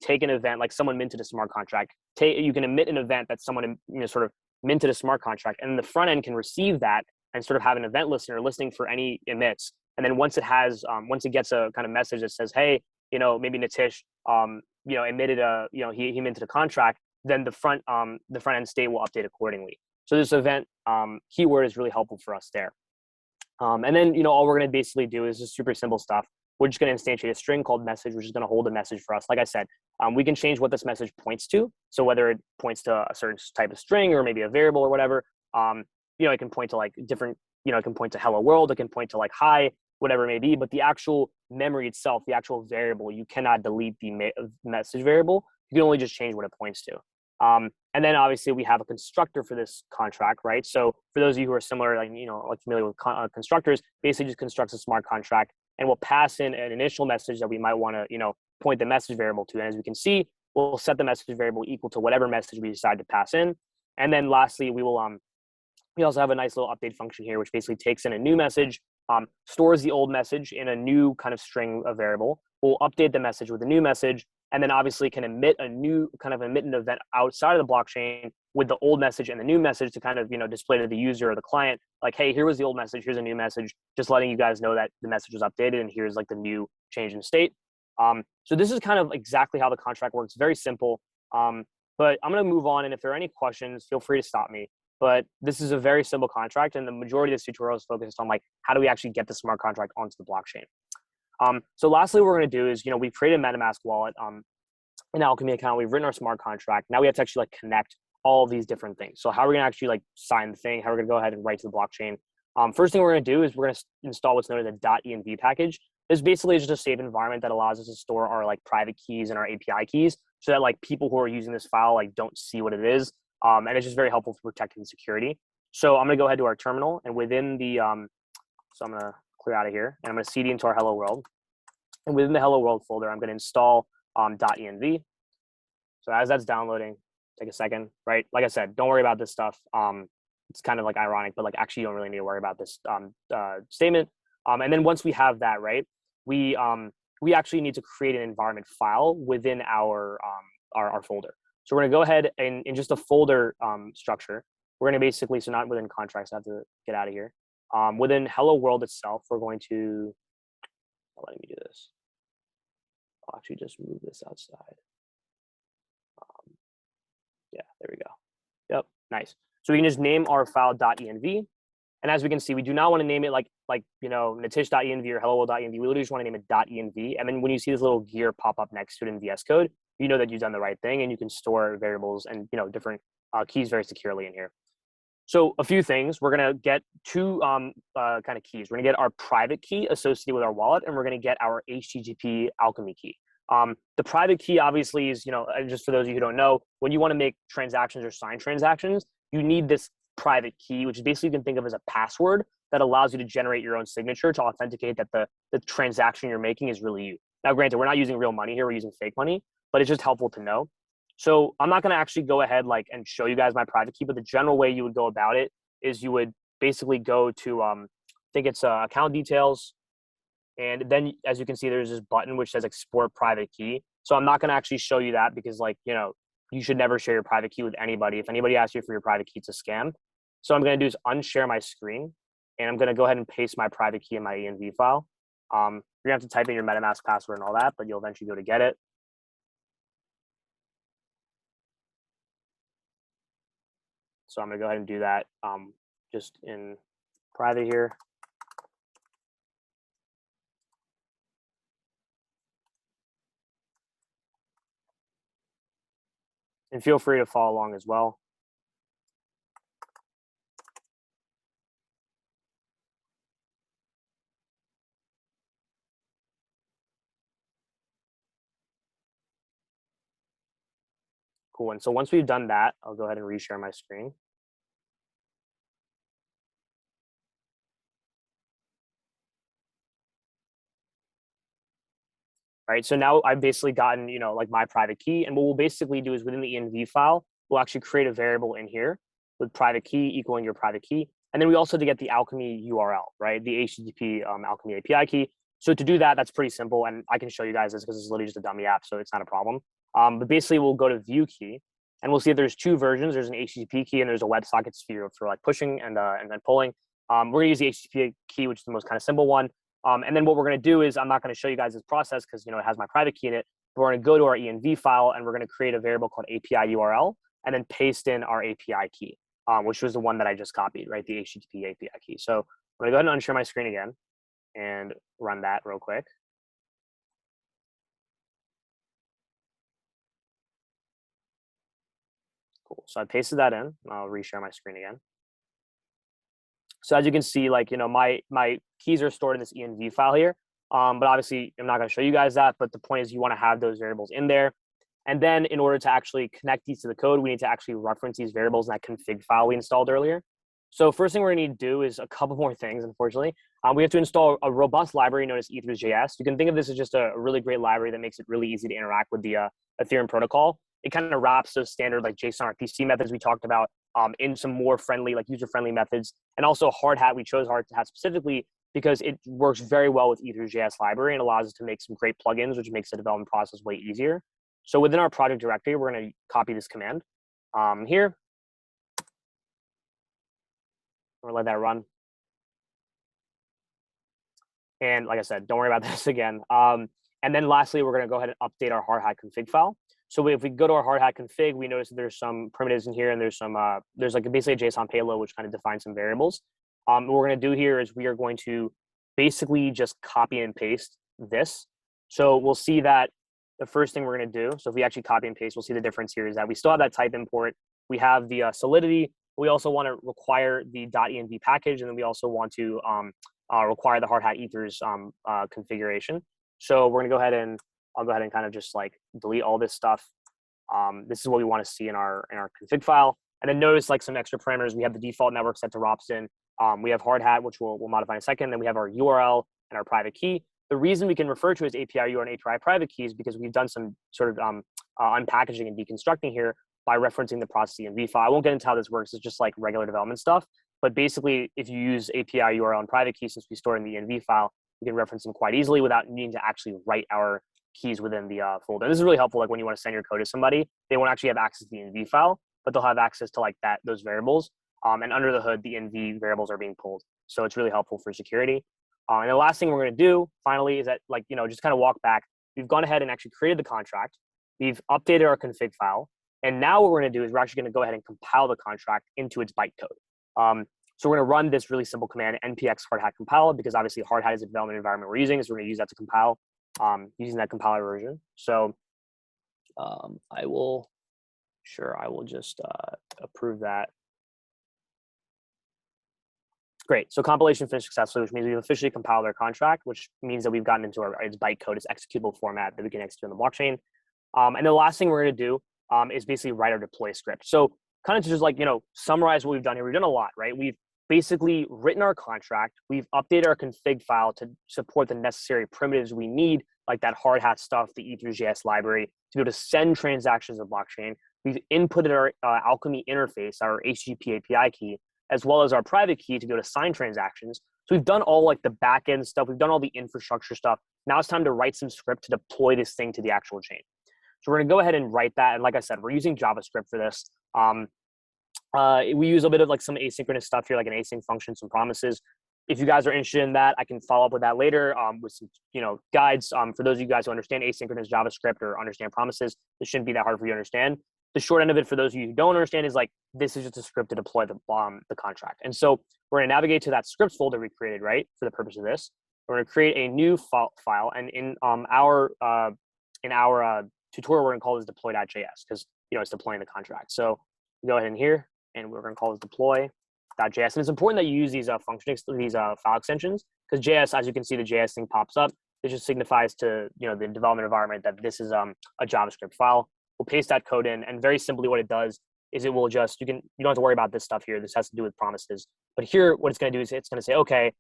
take an event, like someone minted a smart contract. You can emit an event that someone, sort of minted a smart contract, and the front end can receive that and sort of have an event listener listening for any emits. And then once it gets a kind of message that says, hey, maybe Nitish, emitted he minted a contract, then the front end state will update accordingly. So this event keyword is really helpful for us there. And then, all we're going to basically do is just super simple stuff. We're just going to instantiate a string called message, which is going to hold a message for us. Like I said, we can change what this message points to. So whether it points to a certain type of string or maybe a variable or whatever, it can point to like different, it can point to hello world. It can point to like hi, whatever it may be. But the actual memory itself, the actual variable, you cannot delete the message variable. You can only just change what it points to. And then obviously we have a constructor for this contract, right? So for those of you who are similar, like familiar with constructors, basically just constructs a smart contract and will pass in an initial message that we might want to, point the message variable to. And as we can see, we'll set the message variable equal to whatever message we decide to pass in. And then lastly, we also have a nice little update function here, which basically takes in a new message, stores the old message in a new kind of string of variable. We'll update the message with a new message, and then obviously can emit an event outside of the blockchain with the old message and the new message to kind of, display to the user or the client, like, hey, here was the old message, here's a new message, just letting you guys know that the message was updated and here's like the new change in state. So this is kind of exactly how the contract works. Very simple. But I'm going to move on. And if there are any questions, feel free to stop me. But this is a very simple contract. And the majority of this tutorial is focused on like, how do we actually get the smart contract onto the blockchain? So lastly, what we're going to do is, we've created a MetaMask wallet, an Alchemy account. We've written our smart contract. Now we have to actually like connect all of these different things. So how are we going to actually like sign the thing? How are we going to go ahead and write to the blockchain? First thing we're going to do is we're going to install what's known as a .env package. This basically is just a safe environment that allows us to store our like private keys and our API keys so that like people who are using this file like don't see what it is. And it's just very helpful for protecting security. So I'm going to go ahead to our terminal, and within the, so I'm going to clear out of here, and I'm going to cd into our hello world. And within the hello world folder, I'm going to install .env. So as that's downloading, take a second, right? Like I said, don't worry about this stuff. It's kind of like ironic, but like actually you don't really need to worry about this statement. And then once we have that, right, we actually need to create an environment file within our folder. So we're going to go ahead and in just a folder structure, we're going to basically, so not within contracts, I have to get out of here. Within hello world itself, we're going to, letting me do this. I'll actually just move this outside. Yeah, there we go. Yep, nice. So we can just name our file .env. And as we can see, we do not want to name it like natish.env or hello.env. We literally just want to name it .env. And then when you see this little gear pop up next to it in VS Code, you know that you've done the right thing, and you can store variables and different keys very securely in here. So a few things, we're going to get two kind of keys. We're going to get our private key associated with our wallet, and we're going to get our HTTP Alchemy key. The private key obviously is, just for those of you who don't know, when you want to make transactions or sign transactions, you need this private key, which basically you can think of as a password that allows you to generate your own signature to authenticate that the transaction you're making is really you. Now, granted, we're not using real money here, we're using fake money, but it's just helpful to know. So I'm not going to actually go ahead and show you guys my private key, but the general way you would go about it is you would basically go to, I think it's account details. And then as you can see, there's this button which says export private key. So I'm not going to actually show you that because you should never share your private key with anybody. If anybody asks you for your private key, it's a scam. So I'm going to do is unshare my screen, and I'm going to go ahead and paste my private key in my env file. You're going to have to type in your MetaMask password and all that, but you'll eventually go to get it. So I'm going to go ahead and do that just in private here. And feel free to follow along as well. Cool. And so once we've done that, I'll go ahead and reshare my screen. Right. So now I've basically gotten, like my private key. And what we'll basically do is within the env file, we'll actually create a variable in here with private key equaling your private key. And then we also have to get the Alchemy URL, right? The HTTP Alchemy API key. So to do that, that's pretty simple. And I can show you guys this because it's literally just a dummy app, so it's not a problem. But basically, we'll go to view key, and we'll see that there's two versions. There's an HTTP key, and there's a WebSocket sphere for like pushing and then pulling. We're going to use the HTTP key, which is the most kind of simple one. And then what we're going to do is, I'm not going to show you guys this process because it has my private key in it. But we're going to go to our env file, and we're going to create a variable called API URL, and then paste in our API key, which was the one that I just copied, right? The HTTP API key. So I'm going to go ahead and unshare my screen again and run that real quick. Cool. So I pasted that in. I'll reshare my screen again. So as you can see, my keys are stored in this env file here. But obviously, I'm not going to show you guys that. But the point is, you want to have those variables in there. And then in order to actually connect these to the code, we need to actually reference these variables in that config file we installed earlier. So first thing we're going to need to do is a couple more things, unfortunately. We have to install a robust library known as Ethers.js. You can think of this as just a really great library that makes it really easy to interact with the Ethereum protocol. It kind of wraps those standard JSON RPC methods we talked about in some more friendly, user-friendly methods. And also Hard Hat, we chose Hard Hat specifically because it works very well with Ethers.js library and allows us to make some great plugins, which makes the development process way easier. So within our project directory, we're going to copy this command here. We're going to let that run. And like I said, don't worry about this again. And then lastly, we're going to go ahead and update our hard hat config file. So if we go to our hard hat config, we notice that there's some primitives in here, and there's some there's like basically a JSON payload which kind of defines some variables. What we're going to do here is we are going to basically just copy and paste this. So we'll see that the first thing we're going to do. So if we actually copy and paste, we'll see the difference here is that we still have that type import. We have the solidity. We also want to require the .env package, and then we also want to require the hard hat ethers configuration. So we're gonna go ahead and I'll go ahead and kind of just like delete all this stuff. This is what we want to see in our config file. And then notice like some extra parameters. We have the default network set to Ropsten. We have hard hat, which we'll modify in a second. Then we have our URL and our private key. The reason we can refer to as API URL and API private key is because we've done some sort of unpackaging and deconstructing here by referencing the process env file. I won't get into how this works. It's just like regular development stuff. But basically, if you use API URL and private key, since we store in the env file, we can reference them quite easily without needing to actually write our keys within the folder. And this is really helpful. Like when you want to send your code to somebody, they won't actually have access to the env file, but they'll have access to like those variables. And under the hood, the env variables are being pulled. So it's really helpful for security. And the last thing we're going to do finally is that just kind of walk back. We've gone ahead and actually created the contract. We've updated our config file. And now what we're going to do is we're actually going to go ahead and compile the contract into its bytecode. So we're going to run this really simple command, npx hard hat compile, because obviously hard hat is a development environment we're using, so we're going to use that to compile using that compiler version. So I will just approve that. Great. So compilation finished successfully, which means we've officially compiled our contract, which means that we've gotten into its bytecode, its executable format that we can execute on the blockchain. And the last thing we're going to do is basically write our deploy script. So kind of just summarize what we've done here. We've done a lot, right? We've basically written our contract. We've updated our config file to support the necessary primitives we need, like that hard hat stuff, the ethers.js library, to be able to send transactions to the blockchain. We've inputted our Alchemy interface, our HTTP API key, as well as our private key to be able to sign transactions. So we've done all like the back end stuff. We've done all the infrastructure stuff. Now it's time to write some script to deploy this thing to the actual chain. So we're going to go ahead and write that. And like I said, we're using JavaScript for this. We use a bit of like some asynchronous stuff here, like an async function, some promises. If you guys are interested in that, I can follow up with that later with some guides. For those of you guys who understand asynchronous JavaScript or understand promises, this shouldn't be that hard for you to understand. The short end of it for those of you who don't understand is like, this is just a script to deploy the contract. And so we're going to navigate to that scripts folder we created, right, for the purpose of this. We're going to create a new file, and in our tutorial, we're going to call this deploy.js because it's deploying the contract. So go ahead in here, and we're going to call this deploy.js. And it's important that you use these file extensions, because JS, as you can see, the JS thing pops up. It just signifies to the development environment that this is a JavaScript file. We'll paste that code in, and very simply what it does is it will just, you don't have to worry about this stuff here. This has to do with promises. But here, what it's going to do is it's going to say, okay,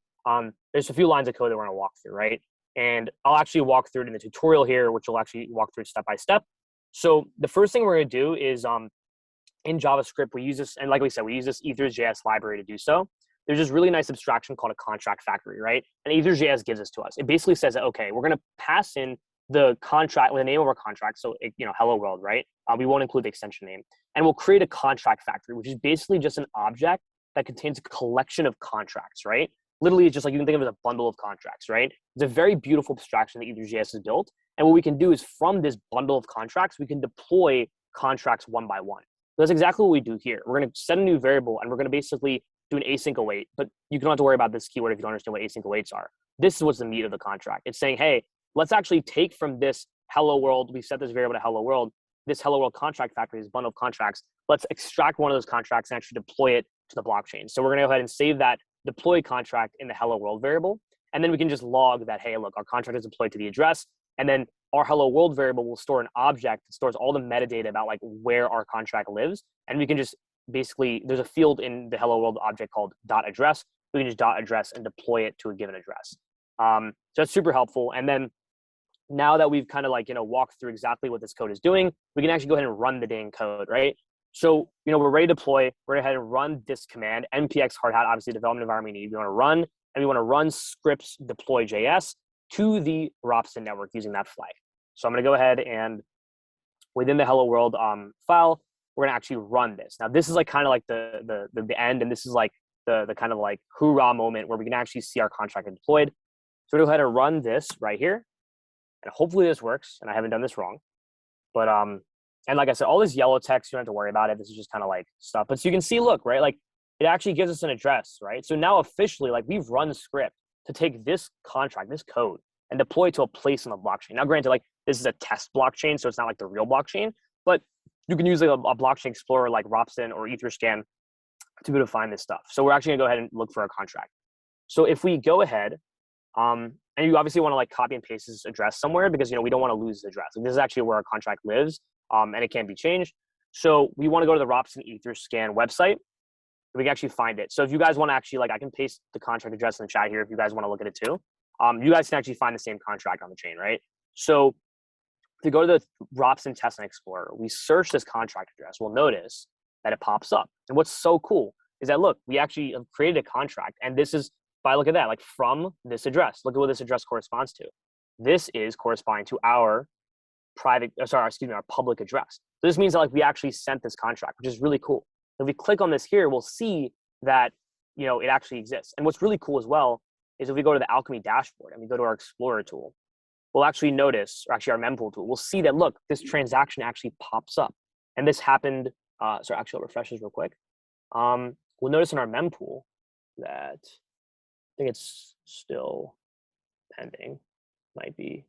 there's a few lines of code that we're going to walk through, right? And I'll actually walk through it in the tutorial here, which will actually walk through step by step. So the first thing we're going to do is in JavaScript, we use this, and like we said, we use this ethers.js library to do so. There's this really nice abstraction called a contract factory, right? And ethers.js gives this to us. It basically says that, okay, we're going to pass in the contract, the name of our contract, so hello world, right? We won't include the extension name, and we'll create a contract factory, which is basically just an object that contains a collection of contracts, right? Literally, it's just like, you can think of it as a bundle of contracts, right? It's a very beautiful abstraction that ethers.js has built, and what we can do is from this bundle of contracts, we can deploy contracts one by one. So that's exactly what we do here. We're going to set a new variable, and we're going to basically do an async await, but you don't have to worry about this keyword if you don't understand what async awaits are. This is what's the meat of the contract. It's saying, hey, let's actually take from this hello world, we set this variable to hello world, this hello world contract factory, this bundle of contracts, let's extract one of those contracts and actually deploy it to the blockchain. So we're going to go ahead and save that deploy contract in the hello world variable. And then we can just log that, hey, look, our contract is deployed to the address. And then our hello world variable will store an object that stores all the metadata about like where our contract lives. And we can just basically, there's a field in the hello world object called .address. We can just .address and deploy it to a given address. So that's super helpful. And then now that we've kind of walked through exactly what this code is doing, we can actually go ahead and run the dang code, right? So, we're ready to deploy. We're going to head and run this command, npx hard hat, obviously development environment we need. We want to run, and we want to run scripts deploy.js to the Ropsten network using that flag. So I'm going to go ahead and within the hello world file, we're gonna actually run this. Now this is like kind of like the end, and this is like the kind of like hoorah moment where we can actually see our contract deployed. So we'll go ahead and run this right here, and hopefully this works, and I haven't done this wrong. But and like I said, all this yellow text, you don't have to worry about it. This is just kind of like stuff. But so you can see, look, right, like it actually gives us an address, right? So now officially, like we've run the script to take this contract, this code, and deploy it to a place on the blockchain. Now, granted, like this is a test blockchain, so it's not like the real blockchain, but you can use like a blockchain explorer like Ropsten or Etherscan to be able to find this stuff. So we're actually gonna go ahead and look for a contract. So if we go ahead, and you obviously want to like copy and paste this address somewhere because we don't want to lose the address. Like, this is actually where our contract lives, and it can't be changed. So we want to go to the Ropsten Etherscan website. We can actually find it. So if you guys want to actually I can paste the contract address in the chat here if you guys want to look at it too. You guys can actually find the same contract on the chain, right? So to go to the Ropsten Testnet Explorer, we search this contract address. We'll notice that it pops up. And what's so cool is that, look, we actually have created a contract. And this is, if I look at that, like from this address, look at what this address corresponds to. This is corresponding to our our public address. So this means that like we actually sent this contract, which is really cool. If we click on this here, we'll see that, it actually exists. And what's really cool as well is if we go to the Alchemy dashboard and we go to our Explorer tool, we'll actually notice, or actually our mempool tool, we'll see that, look, this transaction actually pops up. And this happened, actually I'll refresh this real quick. We'll notice in our mempool that I think it's still pending, might be.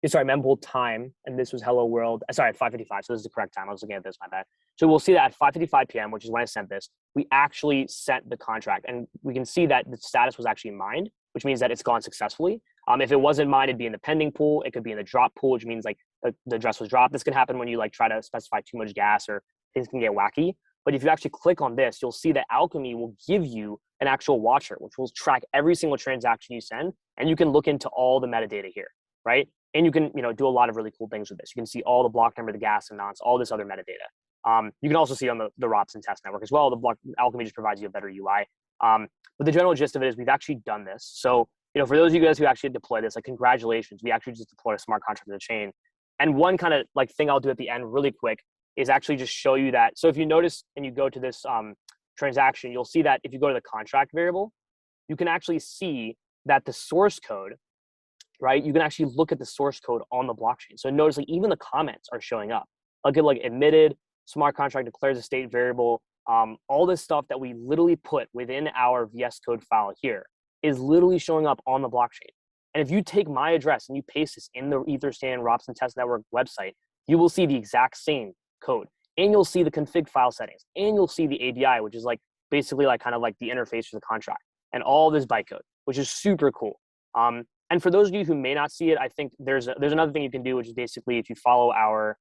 Sorry, mempool time, and this was hello world. Sorry, at 5:55, so this is the correct time. I was looking at this, my bad. So we'll see that at 5:55 p.m., which is when I sent this, we actually sent the contract, and we can see that the status was actually mined, which means that it's gone successfully. If it wasn't mined, it'd be in the pending pool. It could be in the drop pool, which means like the address was dropped. This can happen when you like try to specify too much gas or things can get wacky. But if you actually click on this, you'll see that Alchemy will give you an actual watcher, which will track every single transaction you send, and you can look into all the metadata here, right? And you can, do a lot of really cool things with this. You can see all the block number, the gas amounts, all this other metadata. You can also see on the Ropsten test network as well. Alchemy just provides you a better UI. But the general gist of it is we've actually done this. So, for those of you guys who actually deploy this, like congratulations, we actually just deployed a smart contract to the chain. And one kind of like thing I'll do at the end really quick is actually just show you that. So if you notice and you go to this transaction, you'll see that if you go to the contract variable, you can actually see that the source code, right? You can actually look at the source code on the blockchain. So notice like even the comments are showing up. Look at like admitted, smart contract declares a state variable. All this stuff that we literally put within our VS Code file here is literally showing up on the blockchain. And if you take my address and you paste this in the Etherscan Ropsten Test Network website, you will see the exact same code. And you'll see the config file settings. And you'll see the ABI, which is like basically like kind of like the interface for the contract. And all this bytecode, which is super cool. And for those of you who may not see it, I think there's another thing you can do, which is basically if you follow our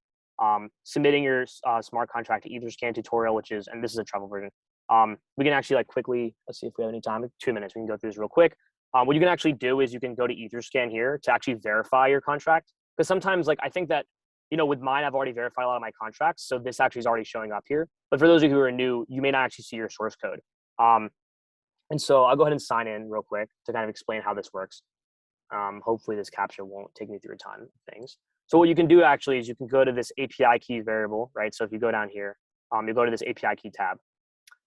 submitting your smart contract to Etherscan tutorial, which is, and this is a travel version, we can actually like quickly, let's see if we have any time, 2 minutes, we can go through this real quick. What you can actually do is you can go to Etherscan here to actually verify your contract. Because sometimes like, I think that, with mine, I've already verified a lot of my contracts. So this actually is already showing up here. But for those of you who are new, you may not actually see your source code. And so I'll go ahead and sign in real quick to kind of explain how this works. Hopefully this capture won't take me through a ton of things. So what you can do actually is you can go to this API key variable, right? So if you go down here, you go to this API key tab.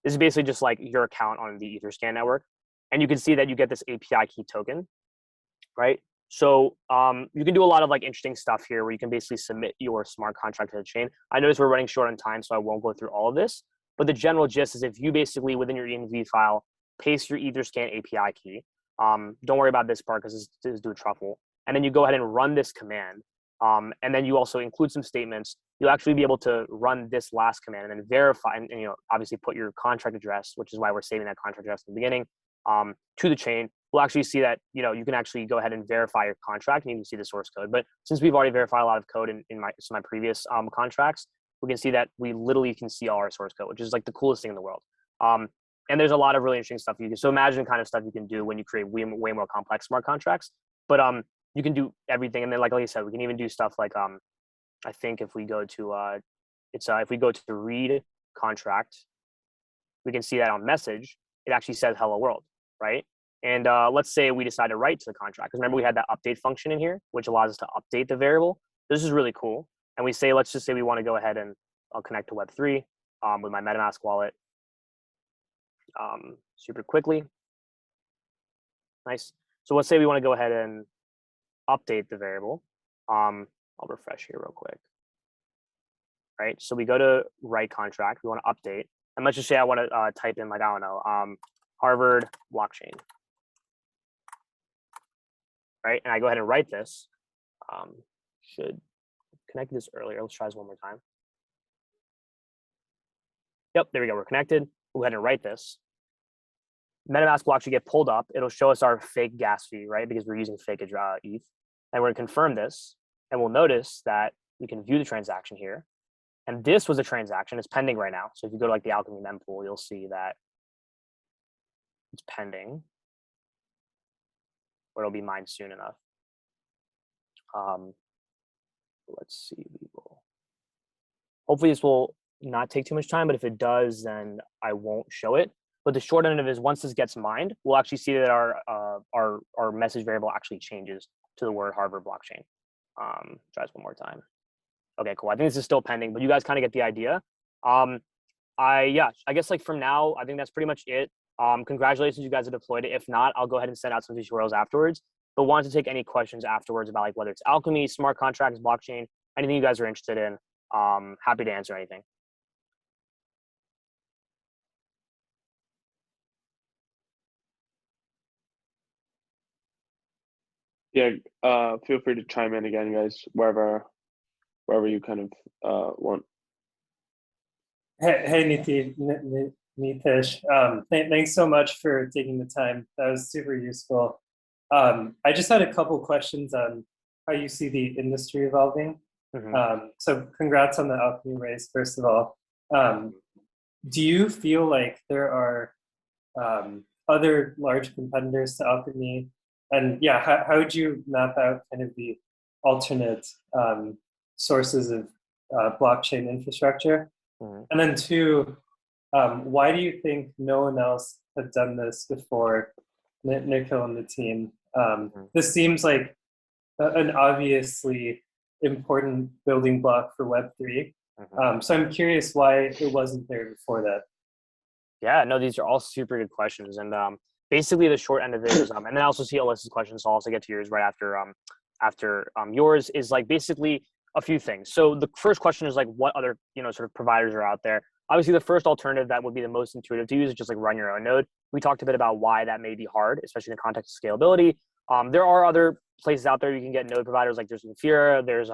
This is basically just like your account on the Etherscan network. And you can see that you get this API key token, right? So you can do a lot of like interesting stuff here where you can basically submit your smart contract to the chain. I notice we're running short on time, so I won't go through all of this. But the general gist is if you basically within your env file, paste your Etherscan API key. Don't worry about this part because this is do a truffle. And then you go ahead and run this command. And then you also include some statements. You'll actually be able to run this last command and then verify and obviously put your contract address, which is why we're saving that contract address in the beginning, to the chain. We'll actually see that, you can actually go ahead and verify your contract and you can see the source code. But since we've already verified a lot of code in my previous contracts, we can see that we literally can see all our source code, which is like the coolest thing in the world. And there's a lot of really interesting stuff you can, so imagine kind of stuff you can do when you create way more complex smart contracts. But you can do everything. And then like I said, we can even do stuff like, I think if we go to, if we go to read contract, we can see that on message, it actually says hello world, right? And let's say we decide to write to the contract. Because remember we had that update function in here, which allows us to update the variable. This is really cool. and we say, let's just say we want to go ahead and I'll connect to Web3 with my MetaMask wallet super quickly. Nice. So let's say we want to go ahead and update the variable. I'll refresh here real quick. Right. So we go to write contract. We want to update. And let's just say I want to type in, like, I don't know, Harvard blockchain. Right. And I go ahead and write this. Should connect this earlier. Let's try this one more time. Yep. There we go. We're connected. We'll go ahead and write this. MetaMask will actually get pulled up. It'll show us our fake gas fee, right? Because we're using fake ETH. And we're going to confirm this. And we'll notice that we can view the transaction here. And this was a transaction. It's pending right now. So if you go to like the Alchemy mempool, you'll see that it's pending. Or it'll be mined soon enough. Let's see. We will. Hopefully this will not take too much time, but if it does, then I won't show it. But the short end of it is once this gets mined, we'll actually see that our message variable actually changes to the word Harvard blockchain. Try this one more time. Okay, cool. I think this is still pending, but you guys kind of get the idea. I guess like from now, I think that's pretty much it. Congratulations, you guys have deployed it. If not, I'll go ahead and send out some tutorials afterwards. But wanted to take any questions afterwards about like whether it's Alchemy, smart contracts, blockchain, anything you guys are interested in. Happy to answer anything. Yeah, feel free to chime in again, guys, wherever you kind of want. Hey, Nitish. Thanks so much for taking the time. That was super useful. I just had a couple questions on how you see the industry evolving. So congrats on the Alchemy raise, first of all. Do you feel like there are other large competitors to Alchemy? And yeah, how would you map out kind of the alternate sources of blockchain infrastructure? And then two, why do you think no one else had done this before Nikhil and the team? This seems like an obviously important building block for Web3. So I'm curious why it wasn't there before that. Yeah, no, these are all super good questions. And basically the short end of it is, and then I also see Alyssa's questions, so I'll also get to yours right after yours, is like basically a few things. So the first question is like, what other, sort of providers are out there? Obviously the first alternative that would be the most intuitive to use is just like run your own node. We talked a bit about why that may be hard, especially in the context of scalability. There are other places out there you can get node providers, like there's Infura, there's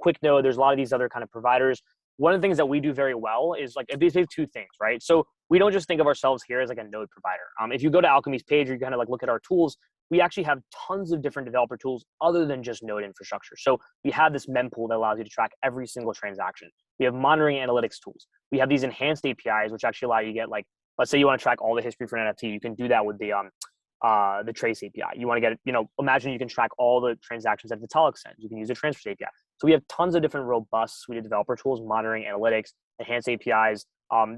QuickNode, there's a lot of these other kind of providers. One of the things that we do very well is like basically two things, right? So we don't just think of ourselves here as like a node provider. If you go to Alchemy's page or you kind of like look at our tools, we actually have tons of different developer tools other than just node infrastructure. So we have this mempool that allows you to track every single transaction. We have monitoring analytics tools. We have these enhanced APIs, which actually allow you to get like, let's say you want to track all the history for an NFT, you can do that with the trace API. You want to get, imagine you can track all the transactions that Vitalik sends. You can use the transfers API. So we have tons of different robust suite of developer tools, monitoring analytics, enhanced APIs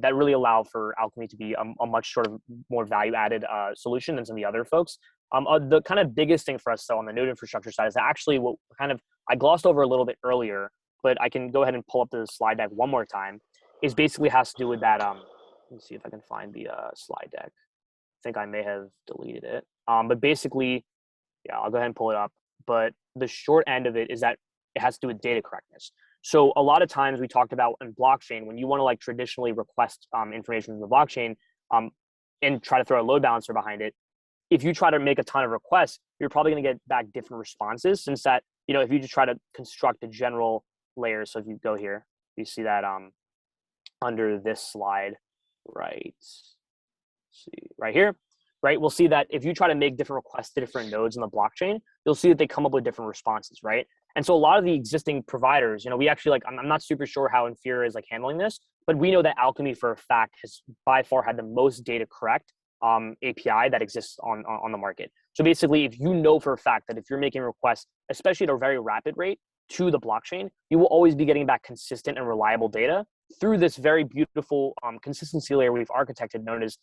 that really allow for Alchemy to be a much sort of more value-added solution than some of the other folks. The kind of biggest thing for us, though, on the node infrastructure side is actually what kind of I glossed over a little bit earlier, but I can go ahead and pull up the slide deck one more time. Is basically has to do with that. Let me see if I can find the slide deck. I think I may have deleted it. But basically, yeah, I'll go ahead and pull it up. But the short end of it is that it has to do with data correctness. So a lot of times we talked about in blockchain, when you want to like traditionally request information from the blockchain and try to throw a load balancer behind it, if you try to make a ton of requests, you're probably going to get back different responses, since that, if you just try to construct a general layer. So if you go here, you see that under this slide, right? See right here, right? We'll see that if you try to make different requests to different nodes in the blockchain, you'll see that they come up with different responses, right? And so a lot of the existing providers, we actually like, I'm not super sure how Infura is like handling this, but we know that Alchemy for a fact has by far had the most data correct API that exists on the market. So basically, if you know for a fact that if you're making requests, especially at a very rapid rate to the blockchain, you will always be getting back consistent and reliable data through this very beautiful consistency layer we've architected, known as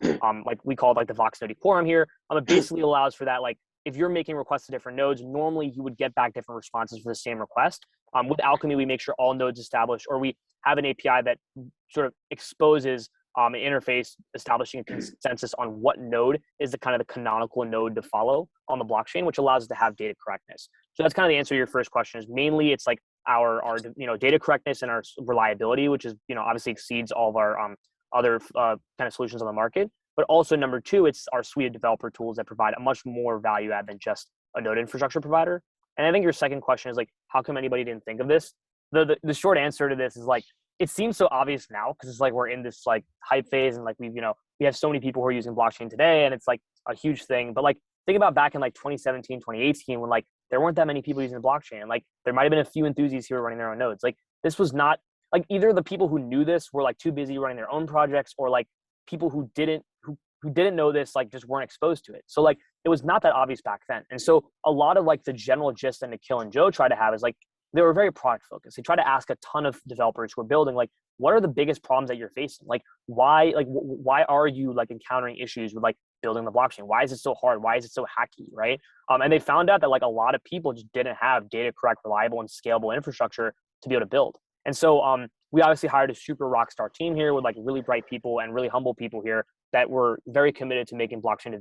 like we call it like the Vox Node quorum here. It basically allows for that like if you're making requests to different nodes, normally you would get back different responses for the same request. With Alchemy, we make sure all nodes establish, or we have an API that sort of exposes an interface establishing a consensus on what node is the kind of the canonical node to follow on the blockchain, which allows us to have data correctness. So that's kind of the answer to your first question. Is mainly it's like our data correctness and our reliability, which is obviously exceeds all of our other kind of solutions on the market. But also number two, it's our suite of developer tools that provide a much more value add than just a node infrastructure provider. And I think your second question is like, how come anybody didn't think of this? The short answer to this is like, it seems so obvious now because it's like we're in this like hype phase and like we have so many people who are using blockchain today and it's like a huge thing. But like think about back in like 2017, 2018 when like there weren't that many people using the blockchain. And like there might have been a few enthusiasts who were running their own nodes. Like this was not like either the people who knew this were like too busy running their own projects or like people who didn't know this like just weren't exposed to it. So like it was not that obvious back then. And so a lot of like the general gist that Nikhil and Joe try to have is like they were very product focused. They try to ask a ton of developers who are building like what are the biggest problems that you're facing? Like why are you like encountering issues with like building the blockchain? Why is it so hard? Why is it so hacky? Right. And they found out that like a lot of people just didn't have data correct, reliable and scalable infrastructure to be able to build. And so we obviously hired a super rock star team here with like really bright people and really humble people here that were very committed to making blockchain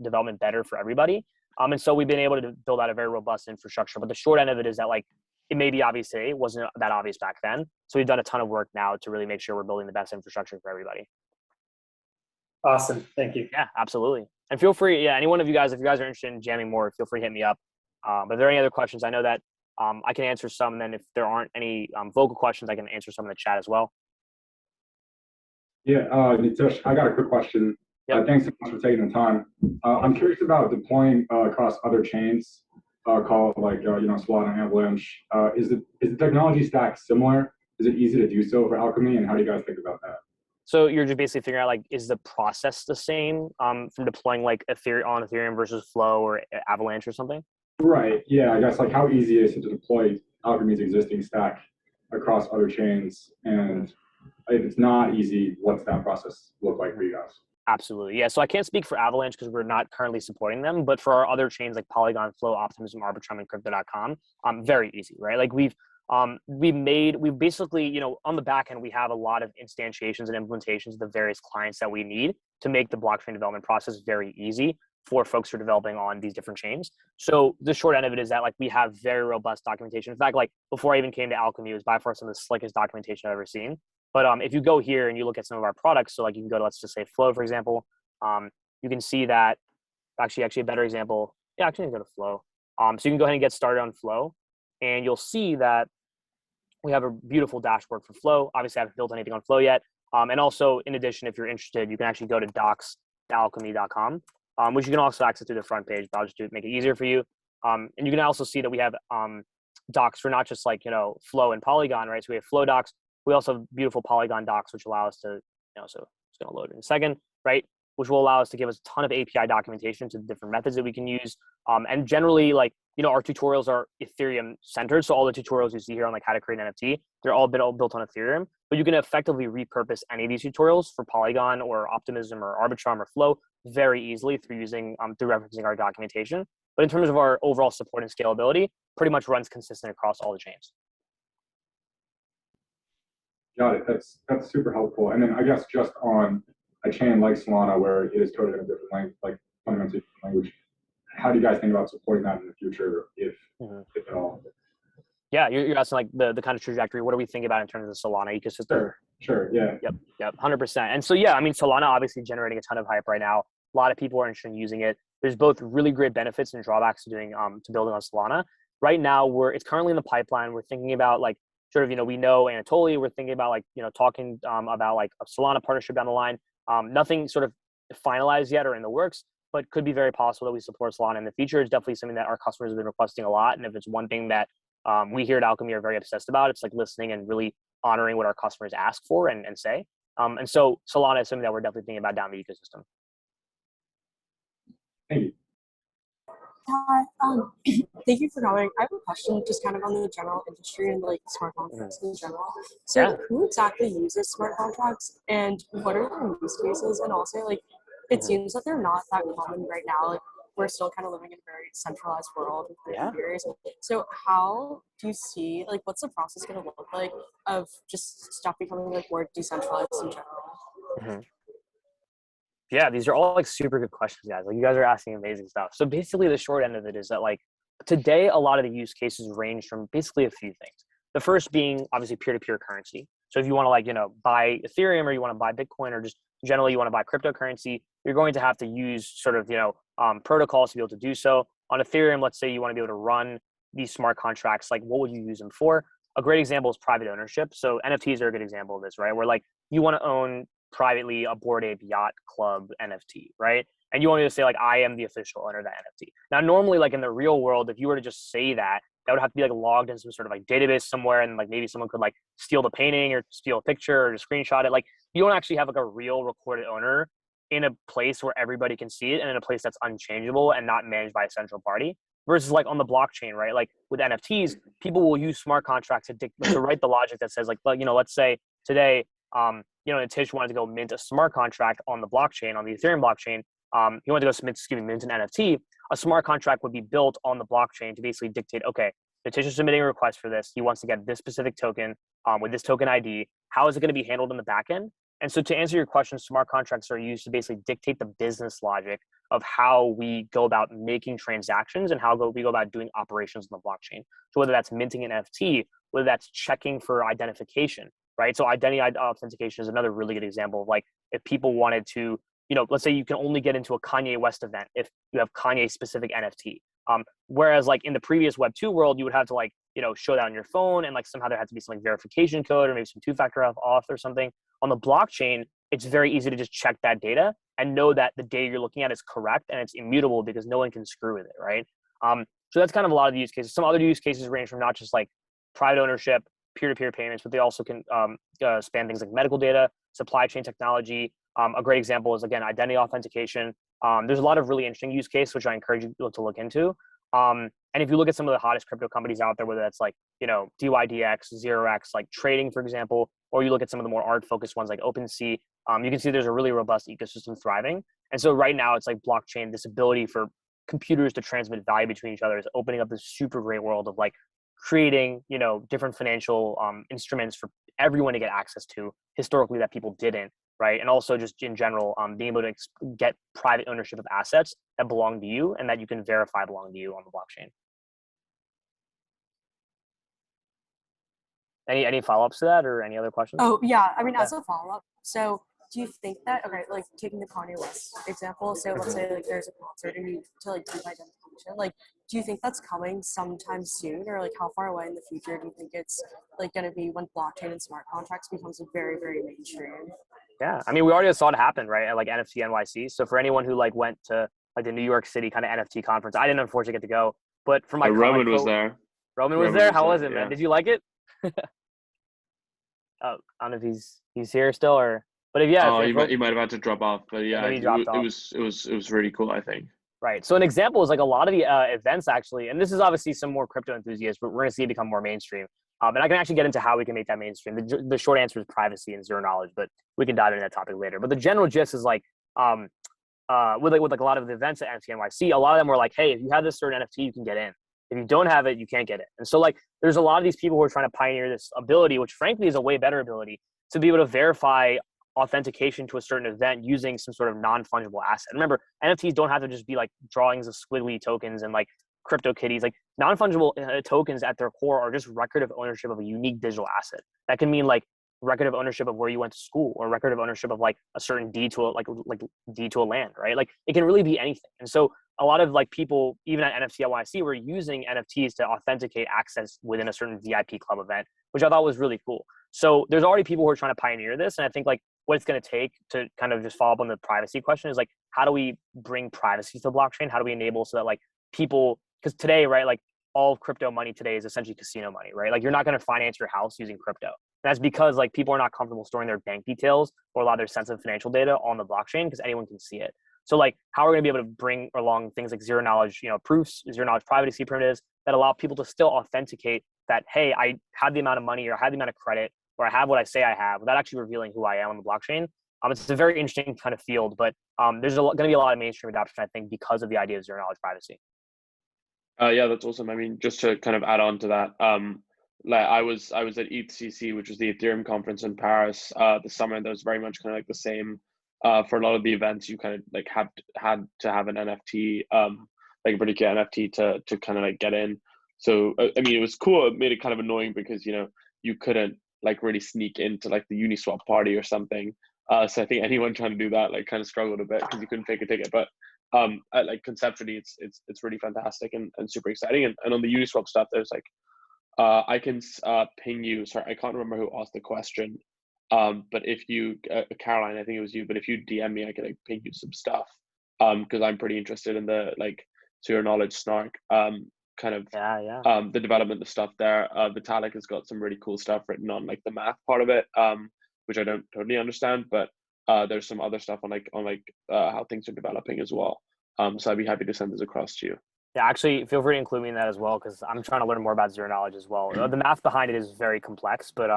development better for everybody. And so we've been able to build out a very robust infrastructure. But the short end of it is that like it may be obvious today, it wasn't that obvious back then. So we've done a ton of work now to really make sure we're building the best infrastructure for everybody. Awesome. Thank you. Yeah, absolutely. And feel free, any one of you guys, if you guys are interested in jamming more, feel free to hit me up. But if there are any other questions, I know that I can answer some. And then if there aren't any vocal questions, I can answer some in the chat as well. Yeah, Nitesh, I got a quick question. Yep. Thanks so much for taking the time. I'm curious about deploying across other chains, called like Solana, Avalanche. Is the technology stack similar? Is it easy to do so for Alchemy, and how do you guys think about that? So you're just basically figuring out like, is the process the same from deploying like Ethereum versus Flow or Avalanche or something? Right. Yeah. I guess like how easy is it to deploy Alchemy's existing stack across other chains, and if it's not easy, what's that process look like for you guys? Absolutely. Yeah. So I can't speak for Avalanche because we're not currently supporting them, but for our other chains like Polygon, Flow, Optimism, Arbitrum, and Crypto.com, very easy, right? Like we've basically, on the back end, we have a lot of instantiations and implementations of the various clients that we need to make the blockchain development process very easy for folks who are developing on these different chains. So the short end of it is that like we have very robust documentation. In fact, like before I even came to Alchemy, it was by far some of the slickest documentation I've ever seen. But if you go here and you look at some of our products, so like you can go to, let's just say Flow, for example, you can see that actually a better example. Yeah, actually go to Flow. So you can go ahead and get started on Flow and you'll see that we have a beautiful dashboard for Flow. Obviously I haven't built anything on Flow yet. And also in addition, if you're interested, you can actually go to docs.alchemy.com, which you can also access through the front page, but I'll just make it easier for you. And you can also see that we have docs for not just like, Flow and Polygon, right? So we have Flow docs. We also have beautiful Polygon docs, which allow us to, so it's going to load in a second, right? Which will allow us to give us a ton of API documentation to the different methods that we can use. And generally, like, our tutorials are Ethereum centered. So all the tutorials you see here on like how to create an NFT, they're all built on Ethereum, but you can effectively repurpose any of these tutorials for Polygon or Optimism or Arbitrum or Flow very easily through referencing our documentation. But in terms of our overall support and scalability, pretty much runs consistent across all the chains. Got it. That's super helpful. And then I guess just on a chain like Solana, where it is coded in a different language, like fundamentally different language, how do you guys think about supporting that in the future, if at all? Yeah, you're asking like the kind of trajectory. What do we think about in terms of the Solana ecosystem? Sure. Yeah. Yep. 100%. And so, yeah, I mean, Solana obviously generating a ton of hype right now. A lot of people are interested in using it. There's both really great benefits and drawbacks to building on Solana. Right now, it's currently in the pipeline. We're thinking about like, sort of, we know Anatoly, we're thinking about like, talking about like a Solana partnership down the line. Nothing sort of finalized yet or in the works, but could be very possible that we support Solana in the future. It's definitely something that our customers have been requesting a lot. And if it's one thing that we here at Alchemy are very obsessed about, it's like listening and really honoring what our customers ask for and say. And so Solana is something that we're definitely thinking about down the ecosystem. Thank you. Hi, thank you for coming. I have a question just kind of on the general industry and like smart contracts in general. So who exactly uses smart contracts and what are their use cases? And also like, it seems that they're not that common right now. Like we're still kind of living in a very centralized world with Yeah. theories. So how do you see, like, what's the process going to look like of just stuff becoming like more decentralized in general? Yeah, these are all like super good questions, guys. Like you guys are asking amazing stuff. So basically the short end of it is that like today, a lot of the use cases range from basically a few things. The first being obviously peer-to-peer currency. So if you want to like, buy Ethereum or you want to buy Bitcoin or just generally you want to buy cryptocurrency, you're going to have to use sort of, protocols to be able to do so. On Ethereum, let's say you want to be able to run these smart contracts, like what would you use them for? A great example is private ownership. So NFTs are a good example of this, right? Where like you want to own privately a Bored Ape Yacht Club NFT, right? And you want me to say like I am the official owner of that NFT. Now, normally, like in the real world, if you were to just say that, that would have to be like logged in some sort of like database somewhere, and like maybe someone could like steal the painting or steal a picture or just screenshot it. Like you don't actually have like a real recorded owner in a place where everybody can see it and in a place that's unchangeable and not managed by a central party. Versus like on the blockchain, right? Like with NFTs, people will use smart contracts to write the logic that says like, let's say today, and Tish wanted to go mint a smart contract on the blockchain, on the Ethereum blockchain. He wanted to go mint an NFT. A smart contract would be built on the blockchain to basically dictate, okay, Tish is submitting a request for this. He wants to get this specific token with this token ID. How is it going to be handled in the back end? And so to answer your question, smart contracts are used to basically dictate the business logic of how we go about making transactions and how we go about doing operations on the blockchain. So whether that's minting an NFT, whether that's checking for identification, right? So identity authentication is another really good example of like if people wanted to, let's say you can only get into a Kanye West event if you have Kanye specific NFT. Whereas like in the previous Web 2 world, you would have to like, show that on your phone and like somehow there had to be some like verification code or maybe some two-factor auth or something. On the blockchain, it's very easy to just check that data and know that the data you're looking at is correct and it's immutable because no one can screw with it, right? So that's kind of a lot of the use cases. Some other use cases range from not just like private ownership, peer-to-peer payments, but they also can span things like medical data, supply chain technology. A great example is, again, identity authentication. There's a lot of really interesting use cases, which I encourage you to look into. And if you look at some of the hottest crypto companies out there, whether that's like, DYDX, ZeroX, like trading, for example, or you look at some of the more art-focused ones like OpenSea, you can see there's a really robust ecosystem thriving. And so right now it's like blockchain, this ability for computers to transmit value between each other is opening up this super great world of like creating, different financial instruments for everyone to get access to historically that people didn't, right? And also just in general, being able to get private ownership of assets that belong to you and that you can verify belong to you on the blockchain. Any follow-ups to that or any other questions? Oh, yeah. I mean, as a follow-up, so do you think that, okay, like taking the Kanye West example, so let's say like there's a concert and you need to like do identification, like, do you think that's coming sometime soon, or like how far away in the future do you think it's like going to be when blockchain and smart contracts becomes like very, very mainstream? Yeah, I mean, we already saw it happen, right? At like NFT NYC. So for anyone who like went to like the New York City kind of NFT conference, I didn't unfortunately get to go, but for my Roman was there. Roman was there. How was it, yeah. man? Did you like it? I don't know if he's here still or, but if he might have had to drop off, but yeah, maybe he dropped off. It was really cool, I think. Right. So an example is like a lot of the events actually, and this is obviously some more crypto enthusiasts, but we're going to see it become more mainstream. And I can actually get into how we can make that mainstream. The short answer is privacy and zero knowledge, but we can dive into that topic later. But the general gist is like, with like a lot of the events at NFT NYC, a lot of them were like, hey, if you have this certain NFT, you can get in. If you don't have it, you can't get it. And so like, there's a lot of these people who are trying to pioneer this ability, which frankly is a way better ability to be able to verify authentication to a certain event using some sort of non-fungible asset. Remember, NFTs don't have to just be like drawings of squiggly tokens and like crypto kitties. Like non-fungible tokens at their core are just record of ownership of a unique digital asset. That can mean like record of ownership of where you went to school or record of ownership of like a certain deed to a land, right? Like it can really be anything. And so a lot of like people, even at NFT NYC, were using NFTs to authenticate access within a certain VIP club event, which I thought was really cool. So there's already people who are trying to pioneer this. And I think like what it's going to take to kind of just follow up on the privacy question is like, how do we bring privacy to the blockchain? How do we enable so that like people, because today, right, like all of crypto money today is essentially casino money, right? Like you're not going to finance your house using crypto. And that's because like people are not comfortable storing their bank details or a lot of their sensitive financial data on the blockchain because anyone can see it. So like how are we going to be able to bring along things like zero knowledge, proofs, zero knowledge privacy primitives that allow people to still authenticate that, hey, I had the amount of money or I had the amount of credit or I have what I say I have without actually revealing who I am on the blockchain. It's a very interesting kind of field, but there's going to be a lot of mainstream adoption, I think, because of the idea of zero knowledge privacy. Yeah, that's awesome. I mean, just to kind of add on to that, like I was at ETHCC, which was the Ethereum conference in Paris, this summer. That was very much kind of like the same. For a lot of the events, you kind of like had to have an NFT, like a particular NFT to kind of like get in. So I mean, it was cool. It made it kind of annoying because you couldn't like really sneak into like the Uniswap party or something. So I think anyone trying to do that like kind of struggled a bit because you couldn't fake a ticket. But like conceptually, it's really fantastic and super exciting. And on the Uniswap stuff, there's like I can ping you. Sorry, I can't remember who asked the question. But if you, Caroline, I think it was you. But if you DM me, I can like ping you some stuff. Because I'm pretty interested in the like zero knowledge snark. Kind of the development of stuff there. Vitalik has got some really cool stuff written on like the math part of it. Which I don't totally understand, but there's some other stuff on how things are developing as well. So I'd be happy to send this across to you. Yeah, actually, feel free to include me in that as well, because I'm trying to learn more about zero knowledge as well. The math behind it is very complex, but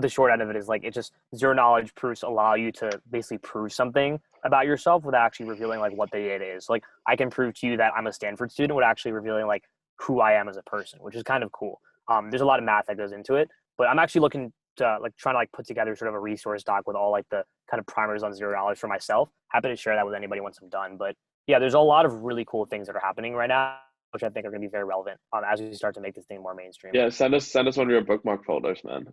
the short end of it is like it just zero knowledge proofs allow you to basically prove something about yourself without actually revealing like what the data is. Like I can prove to you that I'm a Stanford student without actually revealing like who I am as a person, which is kind of cool. There's a lot of math that goes into it, but I'm actually looking to like trying to like put together sort of a resource doc with all like the kind of primers on zero knowledge for myself. Happy to share that with anybody once I'm done. But yeah, there's a lot of really cool things that are happening right now, which I think are going to be very relevant as we start to make this thing more mainstream. Yeah, send us one of your bookmark folders, man.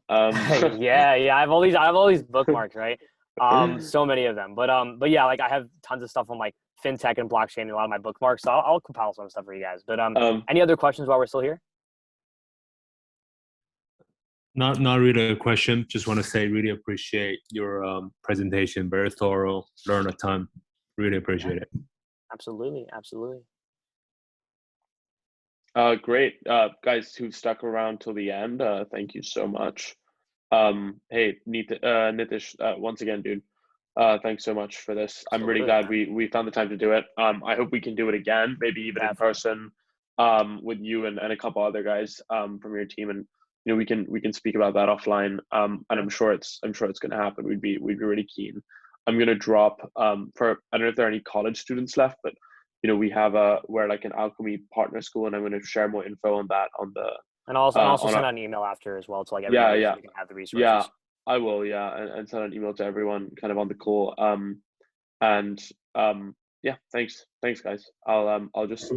yeah, I have all these bookmarks, right? So many of them, but yeah, like I have tons of stuff on like fintech and blockchain and a lot of my bookmarks. So I'll compile some stuff for you guys. But any other questions while we're still here? Not really a question. Just want to say really appreciate your presentation. Very thorough. Learn a ton. Really appreciate it. Absolutely. Great. Guys who've stuck around till the end, thank you so much. Hey, Nitish, once again, dude, thanks so much for this. I'm really glad we found the time to do it. I hope we can do it again, maybe even in person, with you and a couple other guys from your team, and we can speak about that offline. And I'm sure it's going to happen. We'd be really keen. I'm gonna drop I don't know if there are any college students left, but we have we're like an Alchemy partner school, and I'm going to share more info on that on the. And also send out an email after as well to like everybody so we can have the resources. Yeah, I will. Yeah, and send an email to everyone kind of on the call. Yeah, thanks guys. I'll just